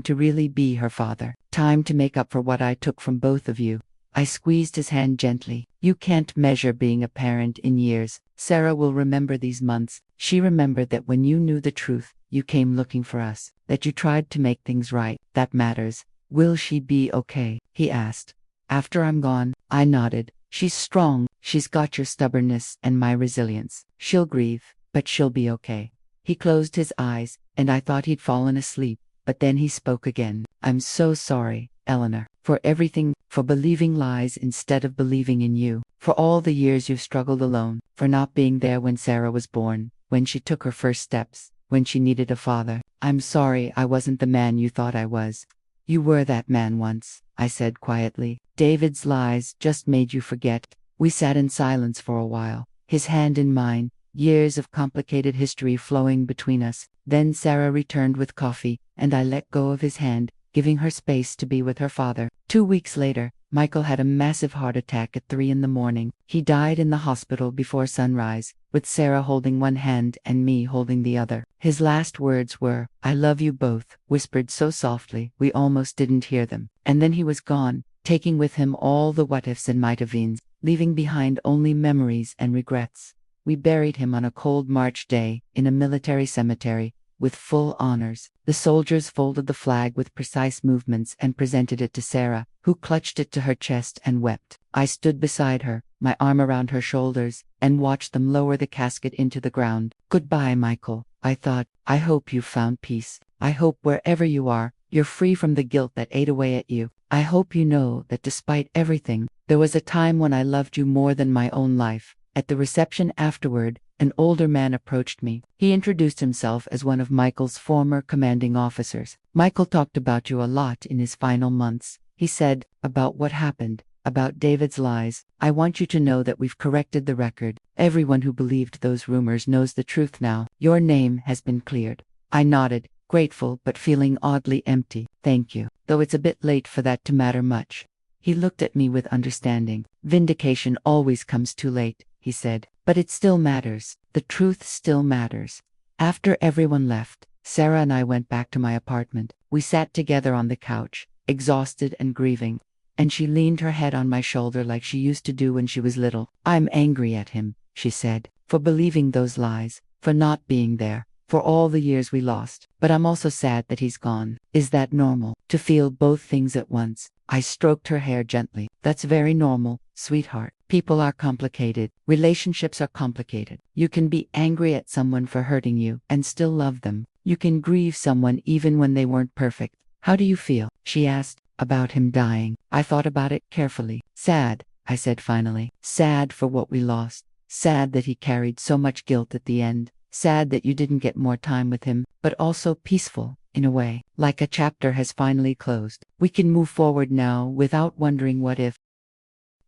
to really be her father, time to make up for what I took from both of you. I squeezed his hand gently. You can't measure being a parent in years. Sarah will remember these months. She remembered that when you knew the truth, you came looking for us, that you tried to make things right. That matters. Will she be okay? He asked. After I'm gone, I nodded. She's strong. She's got your stubbornness and my resilience. She'll grieve, but she'll be okay. He closed his eyes, and I thought he'd fallen asleep, but then he spoke again. I'm so sorry, Eleanor, for everything, for believing lies instead of believing in you, for all the years you've struggled alone, for not being there when Sarah was born, when she took her first steps, when she needed a father. I'm sorry I wasn't the man you thought I was. You were that man once, I said quietly. David's lies just made you forget. We sat in silence for a while, his hand in mine, years of complicated history flowing between us. Then Sarah returned with coffee, and I let go of his hand, giving her space to be with her father. 2 weeks later, Michael had a massive heart attack at 3 in the morning. He died in the hospital before sunrise, with Sarah holding one hand and me holding the other. His last words were, I love you both, whispered so softly we almost didn't hear them. And then he was gone, taking with him all the what-ifs and might-have-beens, leaving behind only memories and regrets. We buried him on a cold March day, in a military cemetery, with full honors. The soldiers folded the flag with precise movements and presented it to Sarah, who clutched it to her chest and wept. I stood beside her, my arm around her shoulders, and watched them lower the casket into the ground. Goodbye, Michael, I thought. I hope you've found peace. I hope wherever you are, you're free from the guilt that ate away at you. I hope you know that despite everything, there was a time when I loved you more than my own life. At the reception afterward, an older man approached me. He introduced himself as one of Michael's former commanding officers. Michael talked about you a lot in his final months. He said, about what happened, about David's lies. I want you to know that we've corrected the record. Everyone who believed those rumors knows the truth now. Your name has been cleared. I nodded, grateful but feeling oddly empty. Thank you, though it's a bit late for that to matter much. He looked at me with understanding. Vindication always comes too late, he said, but it still matters. The truth still matters. After everyone left, Sarah and I went back to my apartment. We sat together on the couch, exhausted and grieving, and she leaned her head on my shoulder like she used to do when she was little. I'm angry at him, she said, for believing those lies, for not being there, for all the years we lost. But I'm also sad that he's gone. Is that normal, to feel both things at once? I stroked her hair gently. That's very normal, sweetheart. People are complicated. Relationships are complicated. You can be angry at someone for hurting you and still love them. You can grieve someone even when they weren't perfect. How do you feel? She asked. About him dying. I thought about it carefully. Sad, I said finally. Sad for what we lost. Sad that he carried so much guilt at the end. Sad that you didn't get more time with him, but also peaceful, in a way, like a chapter has finally closed. We can move forward now without wondering what if.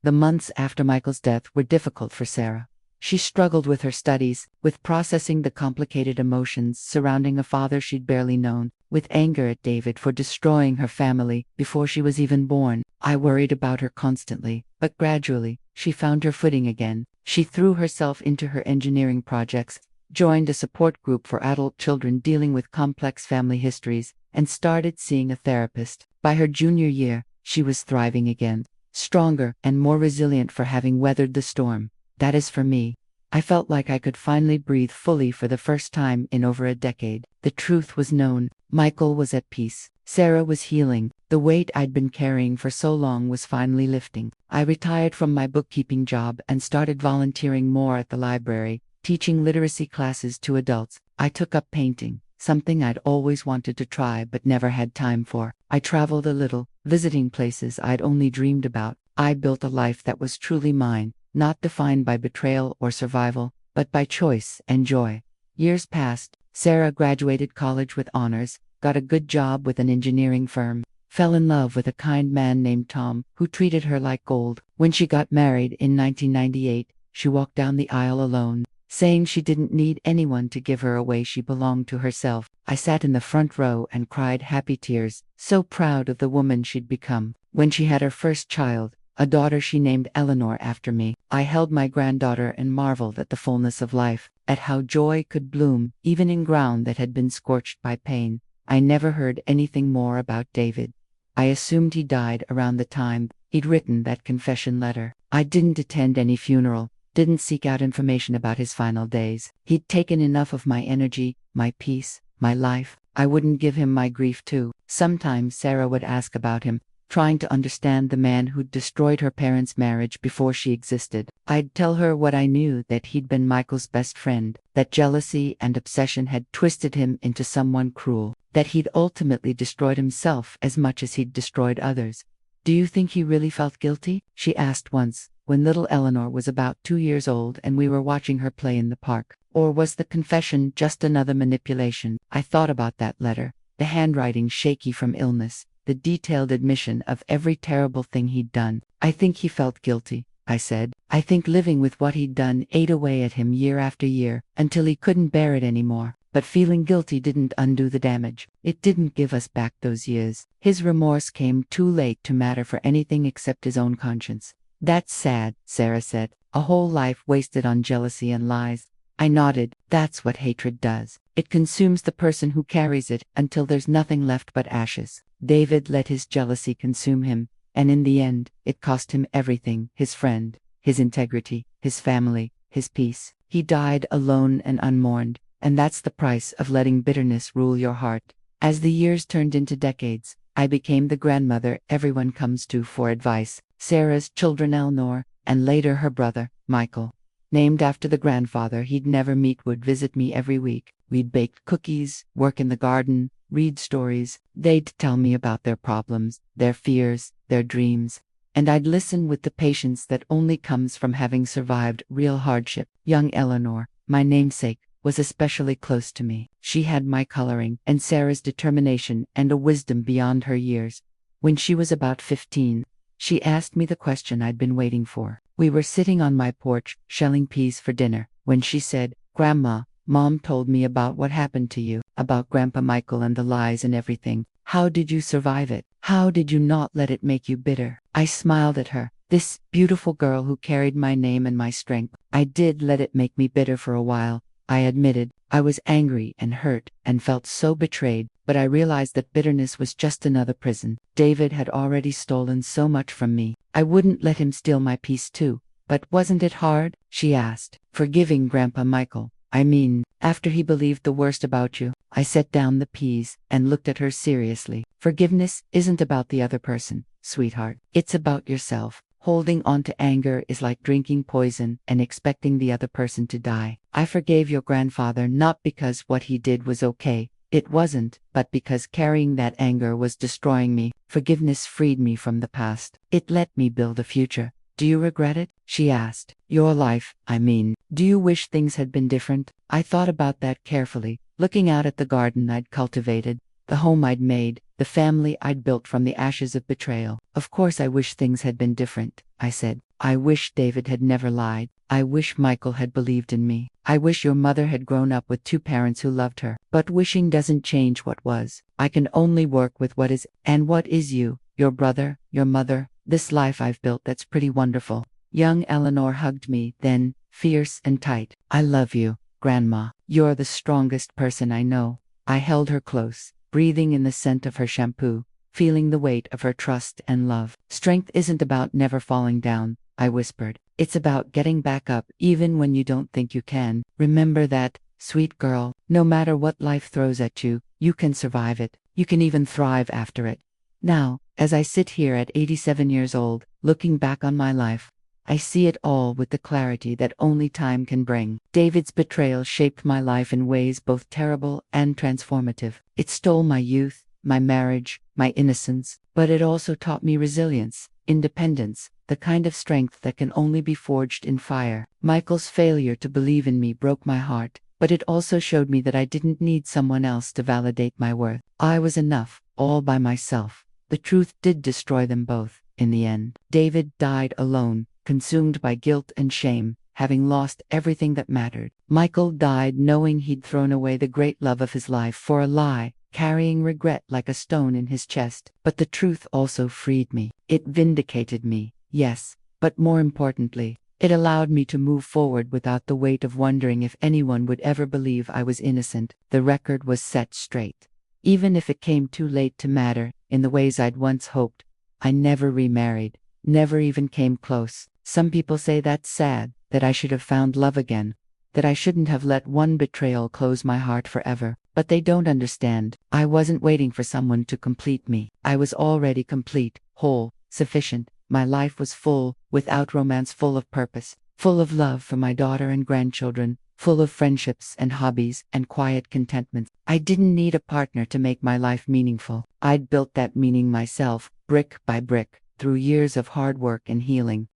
The months after Michael's death were difficult for Sarah. She struggled with her studies, with processing the complicated emotions surrounding a father she'd barely known, with anger at David for destroying her family before she was even born. I worried about her constantly, but gradually, she found her footing again. She threw herself into her engineering projects, joined a support group for adult children dealing with complex family histories, and started seeing a therapist. By her junior year, she was thriving again, stronger and more resilient for having weathered the storm. That is for me. I felt like I could finally breathe fully for the first time in over a decade. The truth was known. Michael was at peace. Sarah was healing. The weight I'd been carrying for so long was finally lifting. I retired from my bookkeeping job and started volunteering more at the library, teaching literacy classes to adults. I took up painting, something I'd always wanted to try but never had time for. I traveled a little, visiting places I'd only dreamed about. I built a life that was truly mine, not defined by betrayal or survival, but by choice and joy. Years passed. Sarah graduated college with honors, got a good job with an engineering firm, fell in love with a kind man named Tom, who treated her like gold. When she got married in 1998, she walked down the aisle alone, saying she didn't need anyone to give her away. She belonged to herself. I sat in the front row and cried happy tears, so proud of the woman she'd become. When she had her first child, a daughter she named Eleanor after me, I held my granddaughter and marveled at the fullness of life, at how joy could bloom, even in ground that had been scorched by pain. I never heard anything more about David. I assumed he died around the time he'd written that confession letter. I didn't attend any funeral, didn't seek out information about his final days. He'd taken enough of my energy, my peace, my life. I wouldn't give him my grief too. Sometimes Sarah would ask about him, trying to understand the man who'd destroyed her parents' marriage before she existed. I'd tell her what I knew, that he'd been Michael's best friend, that jealousy and obsession had twisted him into someone cruel, that he'd ultimately destroyed himself as much as he'd destroyed others. "Do you think he really felt guilty?" she asked once, when little Eleanor was about 2 years old and we were watching her play in the park. Or was the confession just another manipulation? I thought about that letter, the handwriting shaky from illness, the detailed admission of every terrible thing he'd done. "I think he felt guilty," I said. "I think living with what he'd done ate away at him year after year, until he couldn't bear it anymore. But feeling guilty didn't undo the damage. It didn't give us back those years. His remorse came too late to matter for anything except his own conscience." "That's sad," Sarah said. "A whole life wasted on jealousy and lies." I nodded. "That's what hatred does. It consumes the person who carries it until there's nothing left but ashes." David let his jealousy consume him, and in the end, it cost him everything: his friend, his integrity, his family, his peace. He died alone and unmourned, and that's the price of letting bitterness rule your heart. As the years turned into decades, I became the grandmother everyone comes to for advice. Sarah's children, Eleanor, and later her brother, Michael, named after the grandfather he'd never meet, would visit me every week. We'd bake cookies, work in the garden, read stories. They'd tell me about their problems, their fears, their dreams, and I'd listen with the patience that only comes from having survived real hardship. Young Eleanor, my namesake, was especially close to me. She had my coloring and Sarah's determination and a wisdom beyond her years. When she was about 15, she asked me the question I'd been waiting for. We were sitting on my porch, shelling peas for dinner, when she said, "Grandma, Mom told me about what happened to you, about Grandpa Michael and the lies and everything. How did you survive it? How did you not let it make you bitter?" I smiled at her, this beautiful girl who carried my name and my strength. "I did let it make me bitter for a while," I admitted. "I was angry and hurt and felt so betrayed, but I realized that bitterness was just another prison. David had already stolen so much from me. I wouldn't let him steal my peace too." "But wasn't it hard?" she asked. "Forgiving Grandpa Michael? I mean, after he believed the worst about you?" I set down the peas and looked at her seriously. "Forgiveness isn't about the other person, sweetheart. It's about yourself. Holding on to anger is like drinking poison and expecting the other person to die. I forgave your grandfather not because what he did was okay. It wasn't, but because carrying that anger was destroying me. Forgiveness freed me from the past. It let me build a future." "Do you regret it?" she asked. "Your life, I mean. Do you wish things had been different?" I thought about that carefully, looking out at the garden I'd cultivated, the home I'd made, the family I'd built from the ashes of betrayal. "Of course I wish things had been different," I said. I wish David had never lied. I wish Michael had believed in me. I wish your mother had grown up with two parents who loved her. But wishing doesn't change what was. I can only work with what is, and what is you, your brother, your mother, this life I've built that's pretty wonderful. Young Eleanor hugged me, then, fierce and tight. I love you, Grandma. You're the strongest person I know. I held her close, breathing in the scent of her shampoo, feeling the weight of her trust and love. Strength isn't about never falling down, I whispered. It's about getting back up even when you don't think you can. Remember that, sweet girl, no matter what life throws at you, you can survive it. You can even thrive after it. Now, as I sit here at 87 years old, looking back on my life, I see it all with the clarity that only time can bring. David's betrayal shaped my life in ways both terrible and transformative. It stole my youth, my marriage, my innocence, but it also taught me resilience, independence, the kind of strength that can only be forged in fire. Michael's failure to believe in me broke my heart, but it also showed me that I didn't need someone else to validate my worth. I was enough, all by myself. The truth did destroy them both, in the end. David died alone, consumed by guilt and shame, having lost everything that mattered. Michael died knowing he'd thrown away the great love of his life for a lie, carrying regret like a stone in his chest. But the truth also freed me. It vindicated me, yes, but more importantly, it allowed me to move forward without the weight of wondering if anyone would ever believe I was innocent. The record was set straight. Even if it came too late to matter, in the ways I'd once hoped, I never remarried, never even came close. Some people say that's sad, that I should have found love again, that I shouldn't have let one betrayal close my heart forever. But they don't understand. I wasn't waiting for someone to complete me. I was already complete, whole, sufficient. My life was full, without romance, full of purpose, full of love for my daughter and grandchildren, full of friendships and hobbies and quiet contentment. I didn't need a partner to make my life meaningful. I'd built that meaning myself, brick by brick, through years of hard work and healing.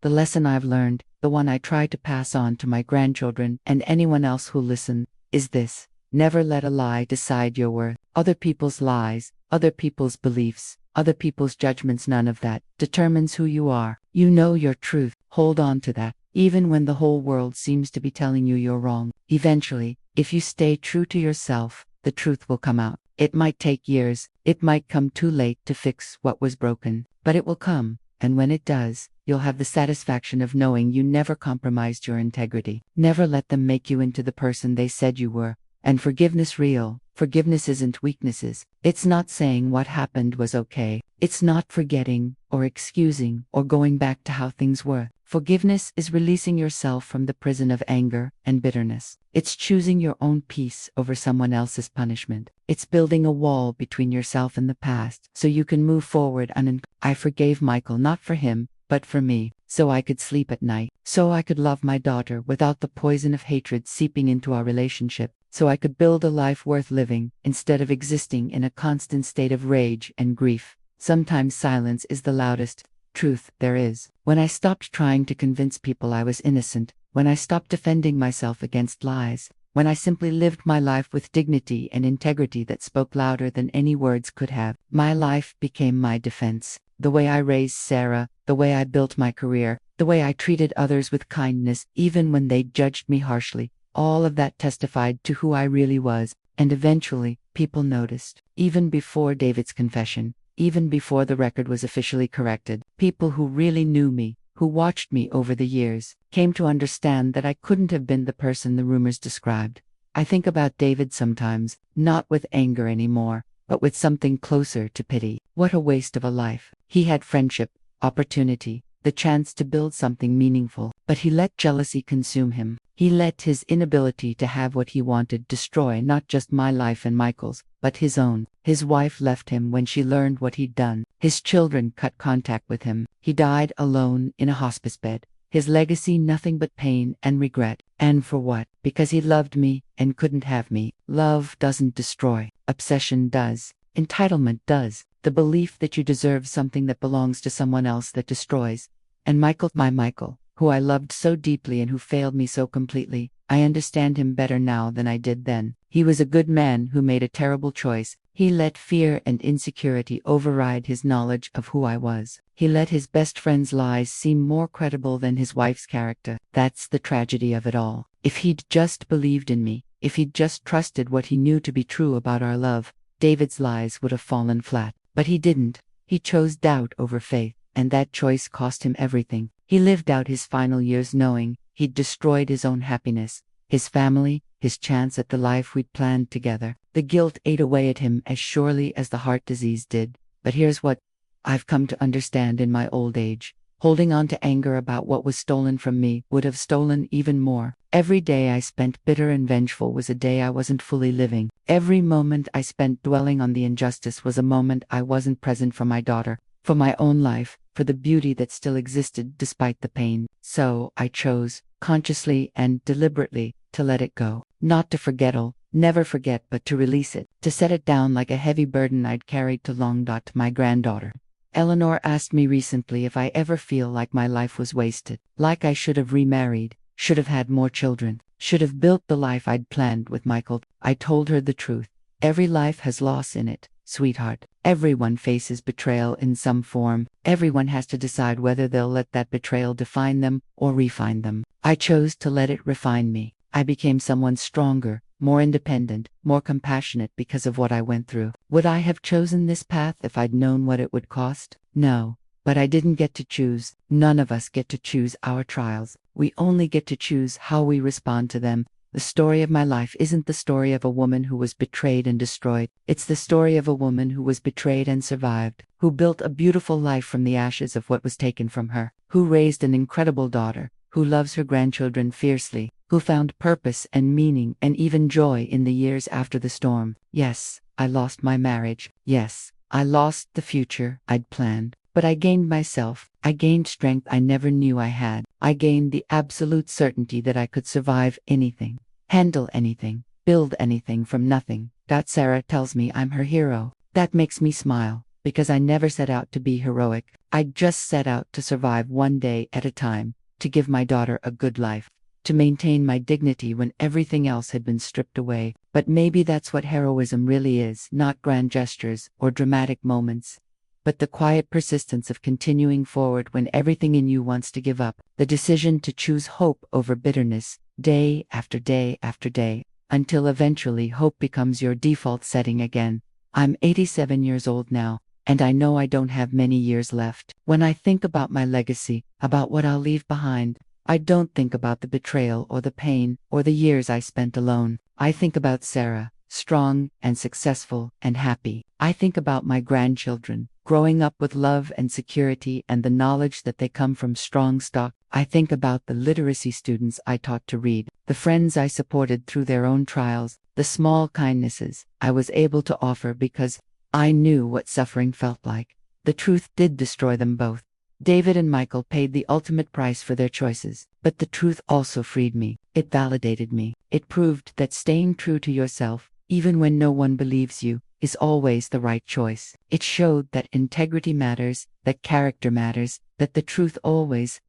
The lesson I've learned, the one I try to pass on to my grandchildren and anyone else who listen, is this: never let a lie decide your worth. Other people's lies, other people's beliefs, other people's judgments, none of that determines who you are. You know your truth. Hold on to that, even when the whole world seems to be telling you you're wrong. Eventually, if you stay true to yourself, the truth will come out. It might take years, it might come too late to fix what was broken, but it will come, and when it does, you'll have the satisfaction of knowing you never compromised your integrity. Never let them make you into the person they said you were. And forgiveness real. Forgiveness isn't weaknesses. It's not saying what happened was okay. It's not forgetting, or excusing, or going back to how things were. Forgiveness is releasing yourself from the prison of anger and bitterness. It's choosing your own peace over someone else's punishment. It's building a wall between yourself and the past so you can move forward. I forgave Michael not for him, but for me, so I could sleep at night, so I could love my daughter without the poison of hatred seeping into our relationship, so I could build a life worth living, instead of existing in a constant state of rage and grief. Sometimes silence is the loudest truth there is. When I stopped trying to convince people I was innocent, when I stopped defending myself against lies, when I simply lived my life with dignity and integrity that spoke louder than any words could have, my life became my defense. The way I raised Sarah, the way I built my career, the way I treated others with kindness even when they judged me harshly, all of that testified to who I really was, and eventually, people noticed. Even before David's confession, even before the record was officially corrected, people who really knew me, who watched me over the years, came to understand that I couldn't have been the person the rumors described. I think about David sometimes, not with anger anymore, but with something closer to pity. What a waste of a life. He had friendship, opportunity, the chance to build something meaningful, but he let jealousy consume him. He let his inability to have what he wanted destroy not just my life and Michael's, but his own. His wife left him when she learned what he'd done. His children cut contact with him. He died alone in a hospice bed. His legacy nothing but pain and regret. And for what? Because he loved me and couldn't have me. Love doesn't destroy. Obsession does. Entitlement does. The belief that you deserve something that belongs to someone else that destroys. And Michael, my Michael, who I loved so deeply and who failed me so completely, I understand him better now than I did then. He was a good man who made a terrible choice, He let fear and insecurity override his knowledge of who I was. He let his best friend's lies seem more credible than his wife's character. That's the tragedy of it all. If he'd just believed in me, if he'd just trusted what he knew to be true about our love, David's lies would have fallen flat. But he didn't. He chose doubt over faith, and that choice cost him everything. He lived out his final years knowing he'd destroyed his own happiness, his family, his chance at the life we'd planned together. The guilt ate away at him as surely as the heart disease did. But here's what I've come to understand in my old age. Holding on to anger about what was stolen from me would have stolen even more. Every day I spent bitter and vengeful was a day I wasn't fully living. Every moment I spent dwelling on the injustice was a moment I wasn't present for my daughter, for my own life, for the beauty that still existed despite the pain. So I chose, consciously and deliberately, to let it go. Not to forget all, never forget, but to release it, to set it down like a heavy burden I'd carried too long. To my granddaughter. Eleanor asked me recently if I ever feel like my life was wasted, like I should have remarried, should have had more children, should have built the life I'd planned with Michael. I told her the truth. Every life has loss in it, sweetheart. Everyone faces betrayal in some form. Everyone has to decide whether they'll let that betrayal define them or refine them. I chose to let it refine me. I became someone stronger, more independent, more compassionate because of what I went through. Would I have chosen this path if I'd known what it would cost? No. But I didn't get to choose. None of us get to choose our trials. We only get to choose how we respond to them. The story of my life isn't the story of a woman who was betrayed and destroyed. It's the story of a woman who was betrayed and survived, who built a beautiful life from the ashes of what was taken from her, who raised an incredible daughter, who loves her grandchildren fiercely, who found purpose and meaning and even joy in the years after the storm. Yes, I lost my marriage. Yes, I lost the future I'd planned. But I gained myself. I gained strength I never knew I had. I gained the absolute certainty that I could survive anything, handle anything, build anything from nothing. Sarah tells me I'm her hero. That makes me smile, because I never set out to be heroic. I just set out to survive one day at a time, to give my daughter a good life, to maintain my dignity when everything else had been stripped away. But maybe that's what heroism really is, not grand gestures or dramatic moments, but the quiet persistence of continuing forward when everything in you wants to give up, the decision to choose hope over bitterness, day after day after day, until eventually hope becomes your default setting again. I'm 87 years old now, and I know I don't have many years left. When I think about my legacy, about what I'll leave behind, I don't think about the betrayal or the pain or the years I spent alone. I think about Sarah, strong and successful and happy. I think about my grandchildren, growing up with love and security and the knowledge that they come from strong stock. I think about the literacy students I taught to read, the friends I supported through their own trials, the small kindnesses I was able to offer because I knew what suffering felt like. The truth did destroy them both. David and Michael paid the ultimate price for their choices, but the truth also freed me. It validated me. It proved that staying true to yourself, even when no one believes you, is always the right choice. It showed that integrity matters, that character matters, that the truth always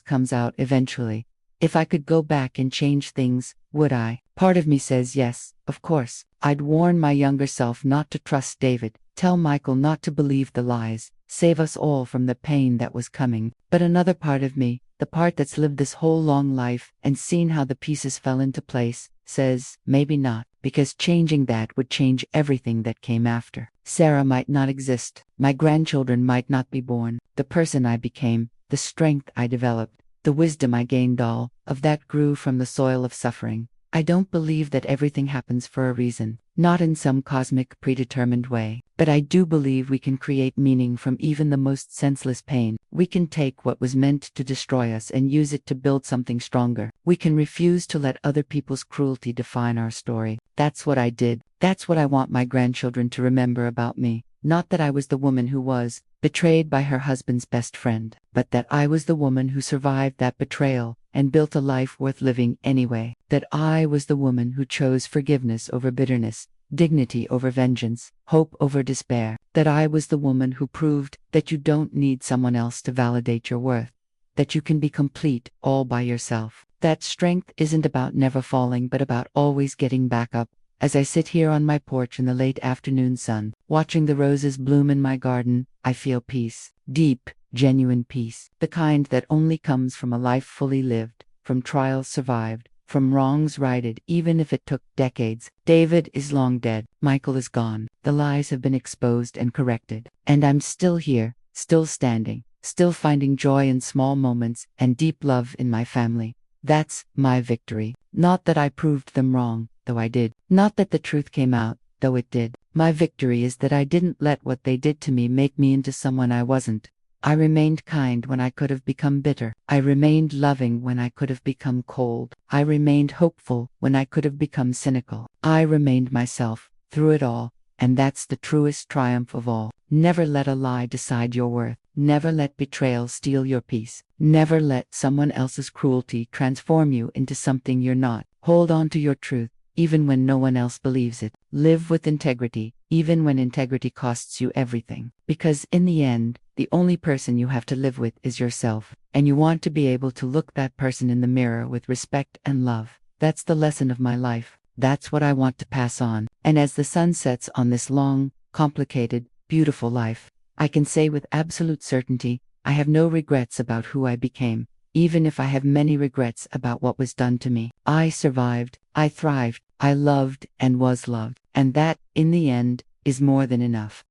comes out eventually. If I could go back and change things, would I? Part of me says yes, of course. I'd warn my younger self not to trust David, tell Michael not to believe the lies, save us all from the pain that was coming. But another part of me, the part that's lived this whole long life and seen how the pieces fell into place, says, maybe not, because changing that would change everything that came after. Sarah might not exist. My grandchildren might not be born. The person I became, the strength I developed, the wisdom I gained, all of that grew from the soil of suffering. I don't believe that everything happens for a reason, not in some cosmic predetermined way. But I do believe we can create meaning from even the most senseless pain. We can take what was meant to destroy us and use it to build something stronger. We can refuse to let other people's cruelty define our story. That's what I did. That's what I want my grandchildren to remember about me. Not that I was the woman who was betrayed by her husband's best friend, but that I was the woman who survived that betrayal and built a life worth living anyway. That I was the woman who chose forgiveness over bitterness, dignity over vengeance, hope over despair. That I was the woman who proved that you don't need someone else to validate your worth, that you can be complete all by yourself. That strength isn't about never falling but about always getting back up As I sit here on my porch in the late afternoon sun, watching the roses bloom in my garden, I feel peace. Deep, genuine peace. The kind that only comes from a life fully lived, from trials survived, from wrongs righted, even if it took decades. David is long dead. Michael is gone. The lies have been exposed and corrected. And I'm still here, still standing, still finding joy in small moments and deep love in my family. That's my victory. Not that I proved them wrong, though I did. Not that the truth came out, though it did. My victory is that I didn't let what they did to me make me into someone I wasn't. I remained kind when I could have become bitter. I remained loving when I could have become cold. I remained hopeful when I could have become cynical. I remained myself through it all, and that's the truest triumph of all. Never let a lie decide your worth. Never let betrayal steal your peace. Never let someone else's cruelty transform you into something you're not. Hold on to your truth, even when no one else believes it. Live with integrity, even when integrity costs you everything. Because in the end, the only person you have to live with is yourself, and you want to be able to look that person in the mirror with respect and love. That's the lesson of my life. That's what I want to pass on. And as the sun sets on this long, complicated, beautiful life, I can say with absolute certainty, I have no regrets about who I became, even if I have many regrets about what was done to me. I survived, I thrived, I loved and was loved, and that, in the end, is more than enough.